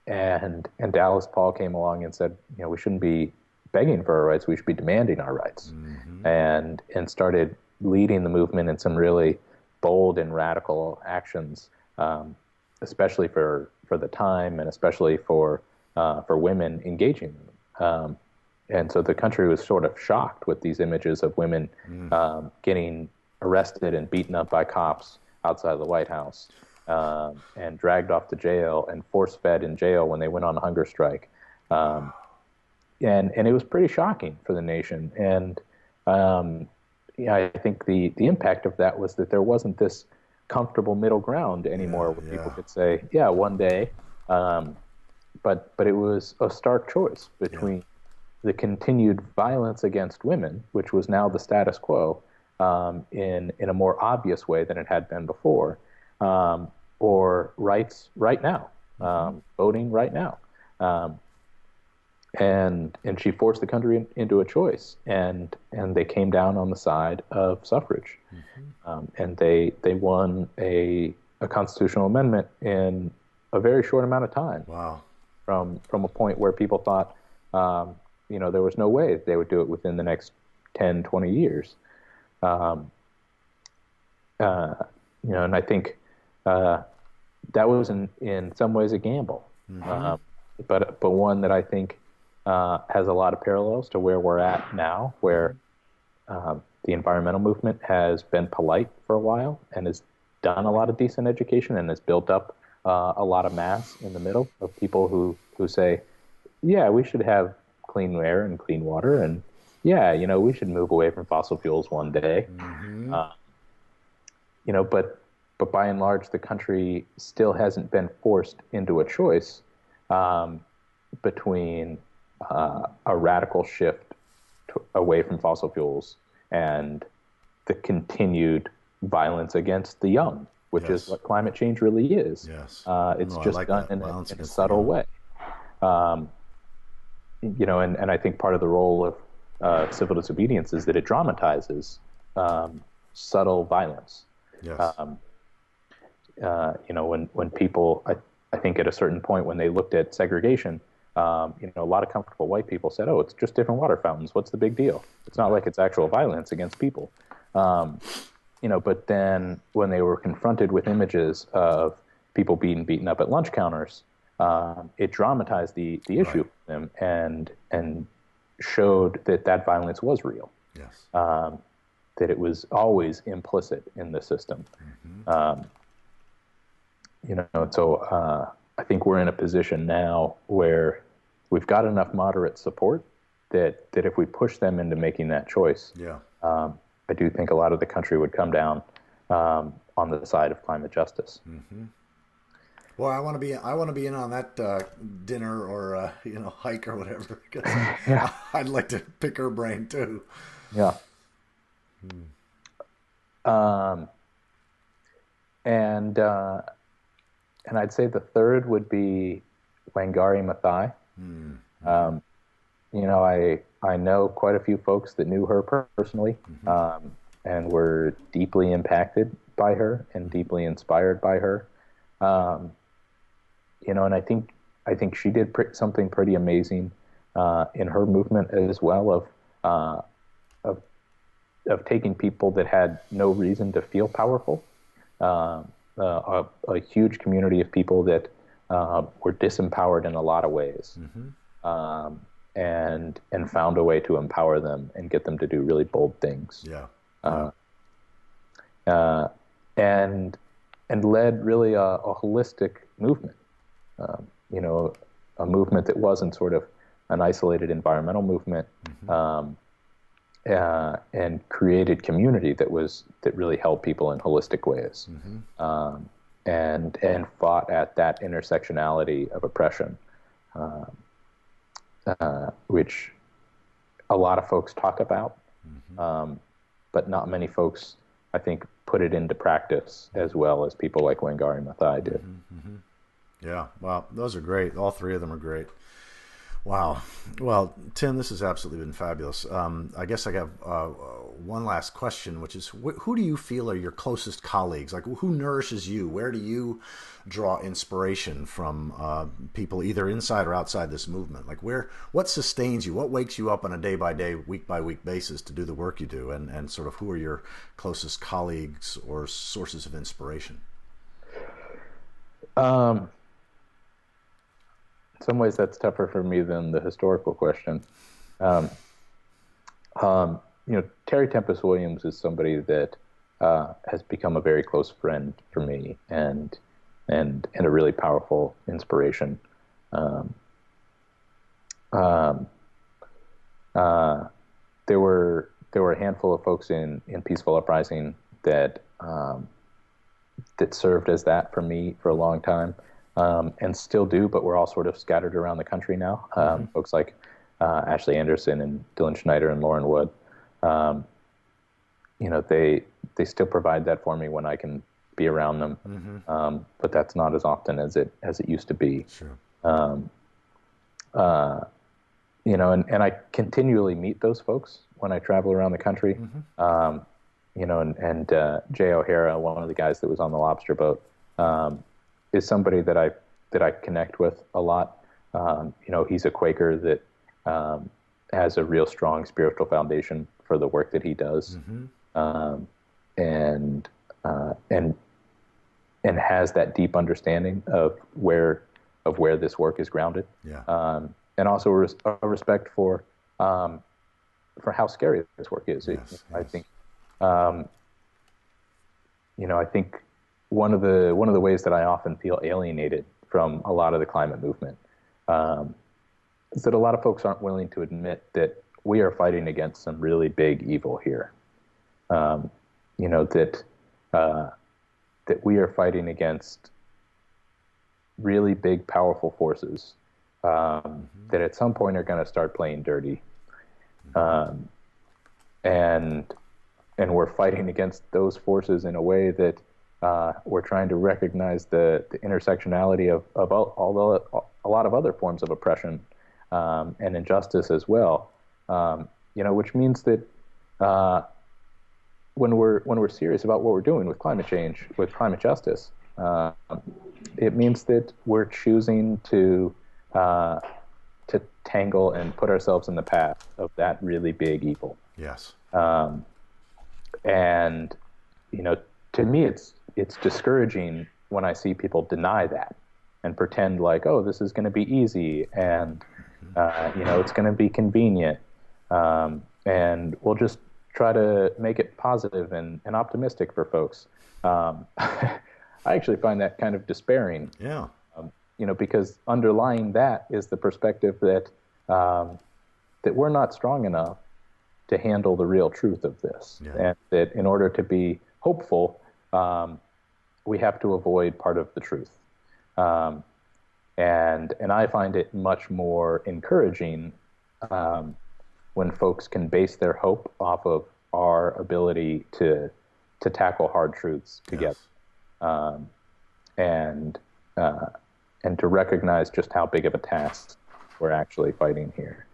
And Alice Paul came along and said, we shouldn't be begging for our rights, we should be demanding our rights. And started leading the movement in some really bold and radical actions, especially for the time, and especially for women engaging them. And so the country was sort of shocked with these images of women getting arrested and beaten up by cops outside of the White House, and dragged off to jail and force-fed in jail when they went on a hunger strike. And it was pretty shocking for the nation. And I think the impact of that was that there wasn't this comfortable middle ground anymore, where people could say, yeah, one day. But it was a stark choice between the continued violence against women, which was now the status quo, in a more obvious way than it had been before, or rights right now, voting right now. And she forced the country into a choice, and they came down on the side of suffrage, and they won a constitutional amendment in a very short amount of time. Wow! From a point where people thought, there was no way they would do it within the next 10, 20 years. And I think that was in some ways a gamble, but one that I think has a lot of parallels to where we're at now, where the environmental movement has been polite for a while and has done a lot of decent education and has built up a lot of mass in the middle of people who say, yeah, we should have clean air and clean water, and yeah, we should move away from fossil fuels one day. But by and large, the country still hasn't been forced into a choice between a radical shift away from fossil fuels and the continued violence against the young, which is Yes. what climate change really is. Yes. It's No, I just like done that. Violence in a against the subtle young. way. Um, and I think part of the role of civil disobedience is that it dramatizes subtle violence. Yes. Um, when people, I think at a certain point when they looked at segregation, a lot of comfortable white people said, "Oh, it's just different water fountains. What's the big deal? It's not like it's actual violence against people." But then when they were confronted with images of people being beaten up at lunch counters, it dramatized the issue Right. for them and showed that violence was real, Yes. that it was always implicit in the system. So I think we're in a position now where we've got enough moderate support that if we push them into making that choice, Yeah. I do think a lot of the country would come down on the side of climate justice. Well, I want to be in on that dinner or hike or whatever because Yeah, I'd like to pick her brain too. yeah. Um, and and I'd say the third would be Wangari Maathai. Um, I know quite a few folks that knew her personally, and were deeply impacted by her and deeply inspired by her. Um, and I think she did something pretty amazing in her movement as well of of taking people that had no reason to feel powerful, a huge community of people that were disempowered in a lot of ways, um, and found a way to empower them and get them to do really bold things. Yeah. Yeah. Uh, uh, and led really a holistic movement. Um, you know, a movement that wasn't sort of an isolated environmental movement, and created community that really helped people in holistic ways, and fought at that intersectionality of oppression, which a lot of folks talk about, but not many folks, I think, put it into practice as well as people like Wangari Maathai did. Yeah. Wow. Those are great. All three of them are great. Wow. Well, Tim, this has absolutely been fabulous. I guess I have one last question, which is who do you feel are your closest colleagues? Like, who nourishes you? Where do you draw inspiration from people either inside or outside this movement? Like, what sustains you? What wakes you up on a day by day, week by week basis to do the work you do? And sort of who are your closest colleagues or sources of inspiration? Um, in some ways, that's tougher for me than the historical question. Um, Terry Tempest Williams is somebody that has become a very close friend for me, and a really powerful inspiration. Um, um, uh, there were a handful of folks in Peaceful Uprising that served as that for me for a long time, and still do, but we're all sort of scattered around the country now. Folks like Ashley Anderson and Dylan Schneider and Lauren Wood. Um, they still provide that for me when I can be around them, but that's not as often as it used to be. Sure. Um, uh, and I continually meet those folks when I travel around the country. And Jay O'Hara, one of the guys that was on the lobster boat, is somebody that I connect with a lot. He's a Quaker that has a real strong spiritual foundation for the work that he does, and has that deep understanding of where this work is grounded. Yeah. And also a respect for how scary this work is. Yes. I think. I think one of the ways that I often feel alienated from a lot of the climate movement is that a lot of folks aren't willing to admit that we are fighting against some really big evil here. That we are fighting against really big, powerful forces that at some point are going to start playing dirty, and we're fighting against those forces in a way that We're trying to recognize the intersectionality of a lot of other forms of oppression and injustice as well. Which means that when we're serious about what we're doing with climate change, with climate justice, it means that we're choosing to tangle and put ourselves in the path of that really big evil. Yes. And to me, it's discouraging when I see people deny that and pretend like, oh, this is going to be easy and it's going to be convenient, and we'll just try to make it positive and optimistic for folks. I actually find that kind of despairing. Yeah. Because underlying that is the perspective that we're not strong enough to handle the real truth of this, and that in order to be hopeful, we have to avoid part of the truth. And I find it much more encouraging when folks can base their hope off of our ability to tackle hard truths together, and to recognize just how big of a task we're actually fighting here.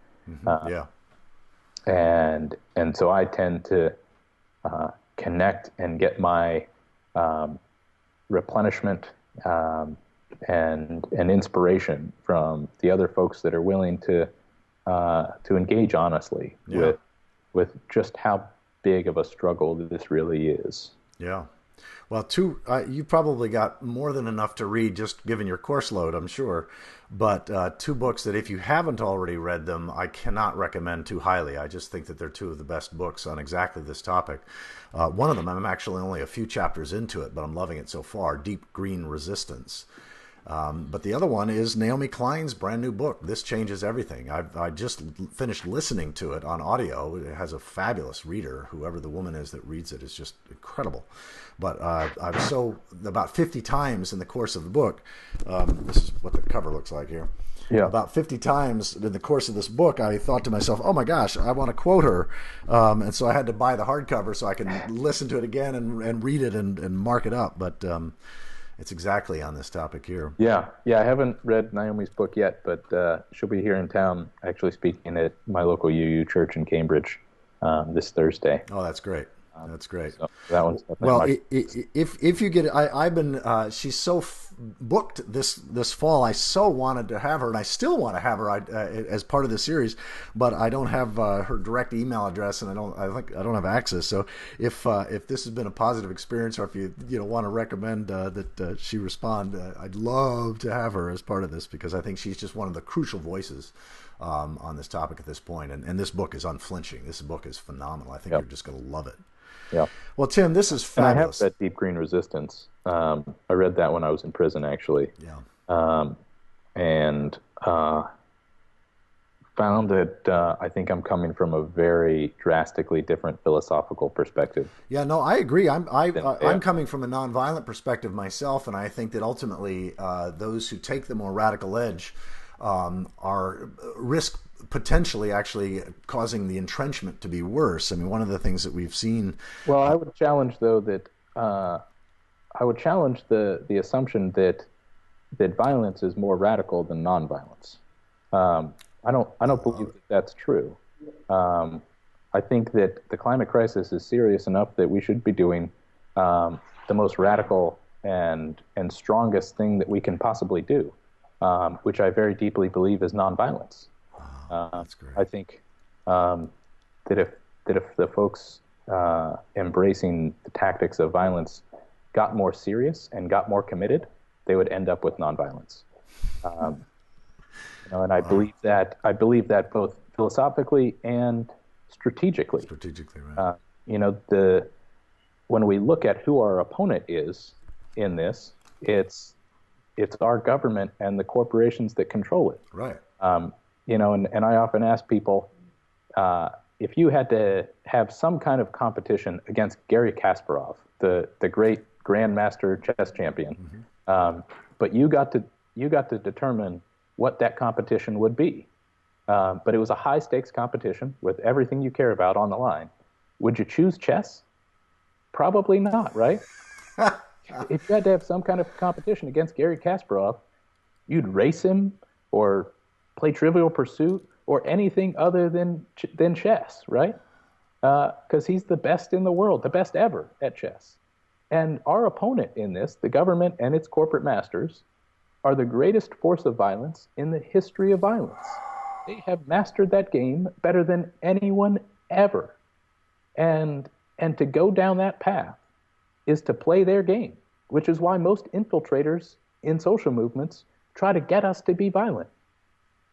And so I tend to connect and get my replenishment and inspiration from the other folks that are willing to engage honestly with just how big of a struggle this really is. Yeah. Well, you probably got more than enough to read just given your course load, I'm sure. But two books that if you haven't already read them, I cannot recommend too highly. I just think that they're two of the best books on exactly this topic. One of them, I'm actually only a few chapters into it, but I'm loving it so far, Deep Green Resistance. But the other one is Naomi Klein's brand new book, This Changes Everything. I just finished listening to it on audio. It has a fabulous reader. Whoever the woman is that reads it is just incredible. But about 50 times in the course of the book, this is what the cover looks like here. Yeah. About 50 times in the course of this book, I thought to myself, oh my gosh, I want to quote her. And so I had to buy the hardcover so I can listen to it again and read it and mark it up. But it's exactly on this topic here. Yeah. I haven't read Naomi's book yet, but she'll be here in town actually speaking at my local UU church in Cambridge this Thursday. Oh, that's great. That's great. So that one's if you get it, I've been she's so booked this fall. I so wanted to have her, and I still want to have her as part of the series, but I don't have her direct email address, and I don't have access. So if this has been a positive experience, or if you want to recommend that she respond, I'd love to have her as part of this, because I think she's just one of the crucial voices on this topic at this point. And this book is unflinching. This book is phenomenal. I think you're just going to love it. Yeah. Well, Tim, this is fabulous. And I have read Deep Green Resistance. I read that when I was in prison, actually. Yeah. And found that I think I'm coming from a very drastically different philosophical perspective. Yeah, no, I agree. I'm coming from a nonviolent perspective myself, and I think that ultimately those who take the more radical edge are risk potentially actually causing the entrenchment to be worse. I mean, one of the things that we've seen. Well, I would challenge, though, that the assumption that violence is more radical than nonviolence. I don't believe that that's true. I think that the climate crisis is serious enough that we should be doing the most radical and strongest thing that we can possibly do, which I very deeply believe is nonviolence. That's great. I think that if the folks embracing the tactics of violence got more serious and got more committed, they would end up with nonviolence. And I believe that both philosophically and strategically. Strategically, right. When we look at who our opponent is in this, it's our government and the corporations that control it. Right. And I often ask people, if you had to have some kind of competition against Garry Kasparov, the great grandmaster chess champion, but you got to determine what that competition would be. But it was a high stakes competition with everything you care about on the line. Would you choose chess? Probably not, right? If you had to have some kind of competition against Gary Kasparov, you'd race him or play Trivial Pursuit or anything other than chess, right? Because he's the best in the world, the best ever at chess. And our opponent in this, the government and its corporate masters, are the greatest force of violence in the history of violence. They have mastered that game better than anyone ever. And to go down that path is to play their game, which is why most infiltrators in social movements try to get us to be violent.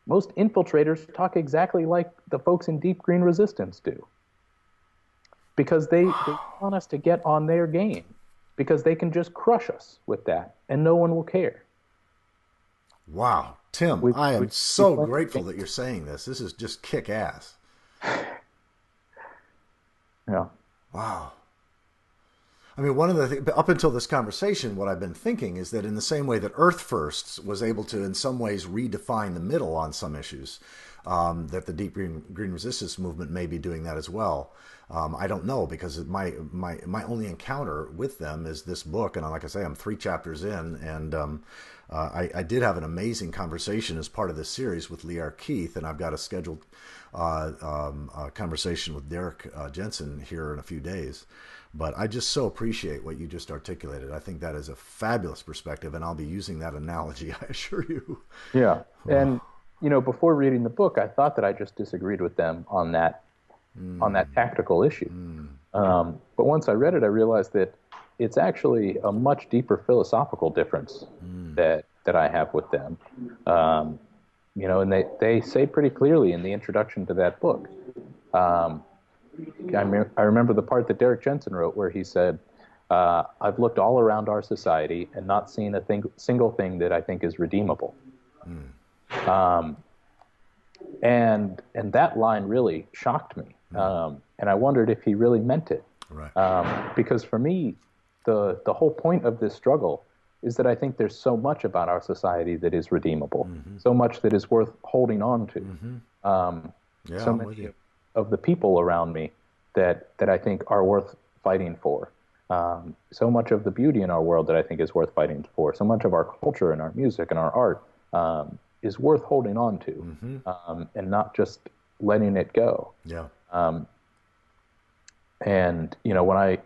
Most infiltrators talk exactly like the folks in Deep Green Resistance do, because they want us to get on their game, because they can just crush us with that, and no one will care. Wow. Tim, I am so grateful that you're saying this. This is just kick-ass. Yeah. Wow. I mean, one of the things, up until this conversation, what I've been thinking is that in the same way that Earth First was able to, in some ways, redefine the middle on some issues, that the Deep Green Resistance movement may be doing that as well. I don't know, because my only encounter with them is this book, and like I say, I'm 3 chapters in, and I did have an amazing conversation as part of this series with Lear Keith, and I've got a scheduled conversation with Derek Jensen here in a few days. But I just so appreciate what you just articulated. I think that is a fabulous perspective, and I'll be using that analogy, I assure you. Yeah, and before reading the book, I thought that I just disagreed with them on that tactical issue. But once I read it, I realized that it's actually a much deeper philosophical difference that I have with them. And they say pretty clearly in the introduction to that book. I remember the part that Derek Jensen wrote where he said, I've looked all around our society and not seen a single thing that I think is redeemable. And that line really shocked me. And I wondered if he really meant it. Right. Because for me, the whole point of this struggle is that I think there's so much about our society that is redeemable, so much that is worth holding on to. So many of the people around me that I think are worth fighting for. So much of the beauty in our world that I think is worth fighting for. So much of our culture and our music and our art is worth holding on to, and not just letting it go. Yeah. And when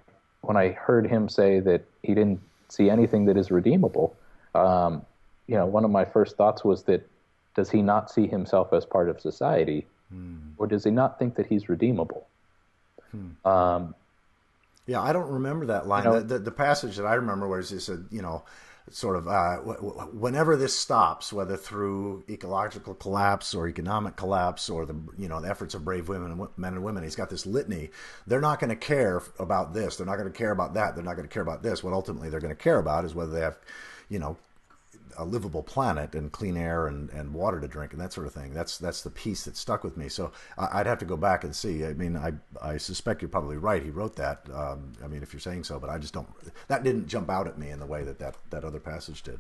I heard him say that he didn't see anything that is redeemable, one of my first thoughts was that, does he not see himself as part of society, or does he not think that he's redeemable? Yeah, I don't remember that line. The passage that I remember where he said, sort of, whenever this stops, whether through ecological collapse or economic collapse or the efforts of brave men and women, he's got this litany. They're not going to care about this. They're not going to care about that. They're not going to care about this. What ultimately they're going to care about is whether they have, a livable planet and clean air and water to drink and that sort of thing. That's the piece that stuck with me. So I'd have to go back and see. I mean, I suspect you're probably right. He wrote that. I mean, if you're saying so, but I just don't. That didn't jump out at me in the way that other passage did.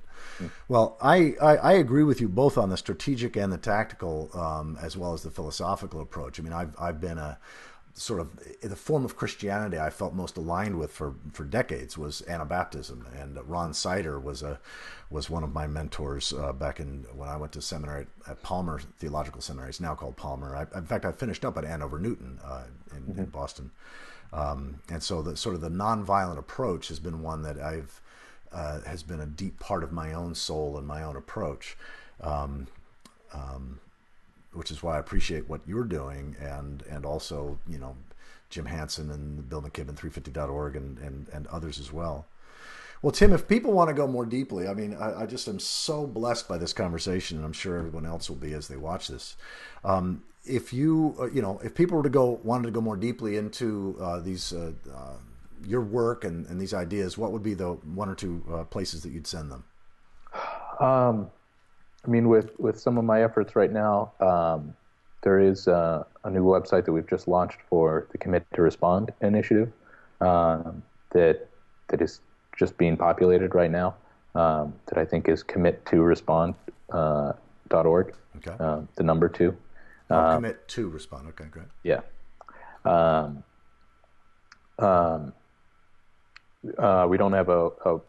Well, I agree with you both on the strategic and the tactical, as well as the philosophical approach. I mean, I've been a sort of the form of Christianity I felt most aligned with for decades was Anabaptism, and Ron Sider was one of my mentors back when I went to seminary at Palmer Theological Seminary. It's now called Palmer. In fact, I finished up at Andover Newton in Boston, and so the sort of the nonviolent approach has been one that has been a deep part of my own soul and my own approach. Which is why I appreciate what you're doing, and also Jim Hansen and Bill McKibben, 350.org, and others as well. Well, Tim, if people want to go more deeply, I mean, I just am so blessed by this conversation, and I'm sure everyone else will be as they watch this. If if people wanted to go more deeply into these your work and these ideas, what would be the 1 or 2 places that you'd send them? I mean, with some of my efforts right now, there is a new website that we've just launched for the Commit to Respond initiative that is just being populated right now, that I think is committorespond.org, Okay. the number 2. Commit to respond. Okay, great. Yeah. We don't have a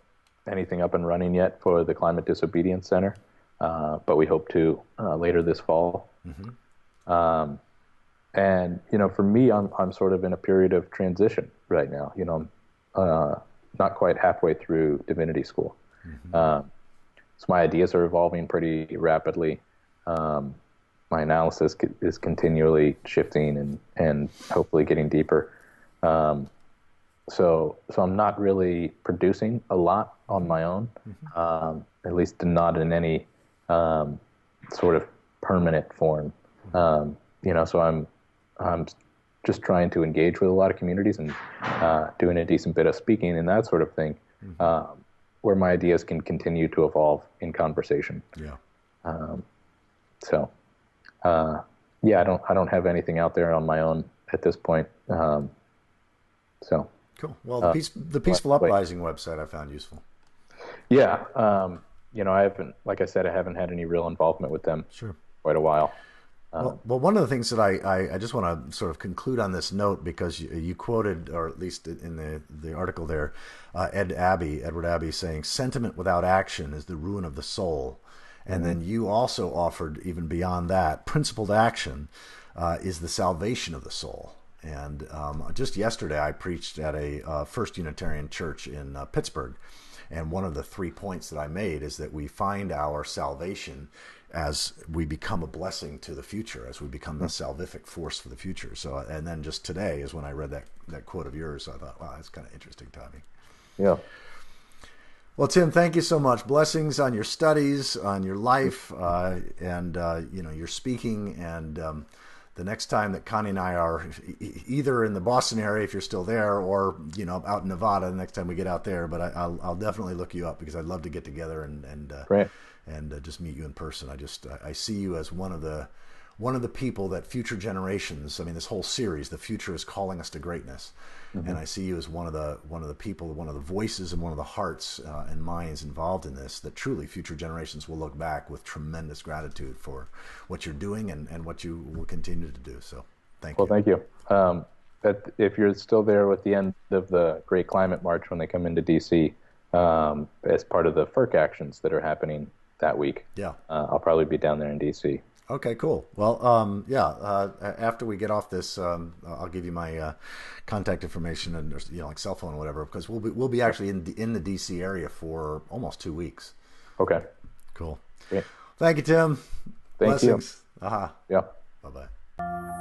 anything up and running yet for the Climate Disobedience Center, but we hope to later this fall. And for me, I'm sort of in a period of transition right now. I'm not quite halfway through divinity school, so my ideas are evolving pretty rapidly. My analysis is continually shifting and hopefully getting deeper. So I'm not really producing a lot on my own, at least not in any sort of permanent form. So I'm just trying to engage with a lot of communities and doing a decent bit of speaking and that sort of thing, where my ideas can continue to evolve in conversation. I don't have anything out there on my own at this point. Cool. Well, the Peaceful Uprising website I found useful. Yeah. I haven't, like I said, I haven't had any real involvement with them for quite a while. Well, one of the things that I just want to sort of conclude on this note, because you quoted, or at least in the article there, Edward Abbey saying, "Sentiment without action is the ruin of the soul." And then you also offered, even beyond that, principled action is the salvation of the soul. And just yesterday, I preached at a First Unitarian Church in Pittsburgh. And one of the 3 points that I made is that we find our salvation as we become a blessing to the future, as we become the salvific force for the future. So, and then just today is when I read that quote of yours. So I thought, wow, that's kind of interesting timing. Yeah. Well, Tim, thank you so much. Blessings on your studies, on your life, and your speaking. And the next time that Connie and I are either in the Boston area, if you're still there, or out in Nevada, the next time we get out there. But I'll definitely look you up, because I'd love to get together and just meet you in person. I see you as one of the people that future generations. I mean, this whole series, the future is calling us to greatness. And I see you as one of the people, one of the voices, and one of the hearts and minds involved in this, that truly future generations will look back with tremendous gratitude for what you're doing and what you will continue to do. So thank you. Well, thank you. If you're still there at the end of the Great Climate March, when they come into D.C., as part of the FERC actions that are happening that week, I'll probably be down there in D.C. Okay, cool. Well, after we get off this, I'll give you my contact information and like cell phone or whatever, because we'll be actually in the DC area for almost 2 weeks. Okay. Cool. Great. Thank you, Tim. Thank Blessings. you. Aha. Yeah. Bye-bye.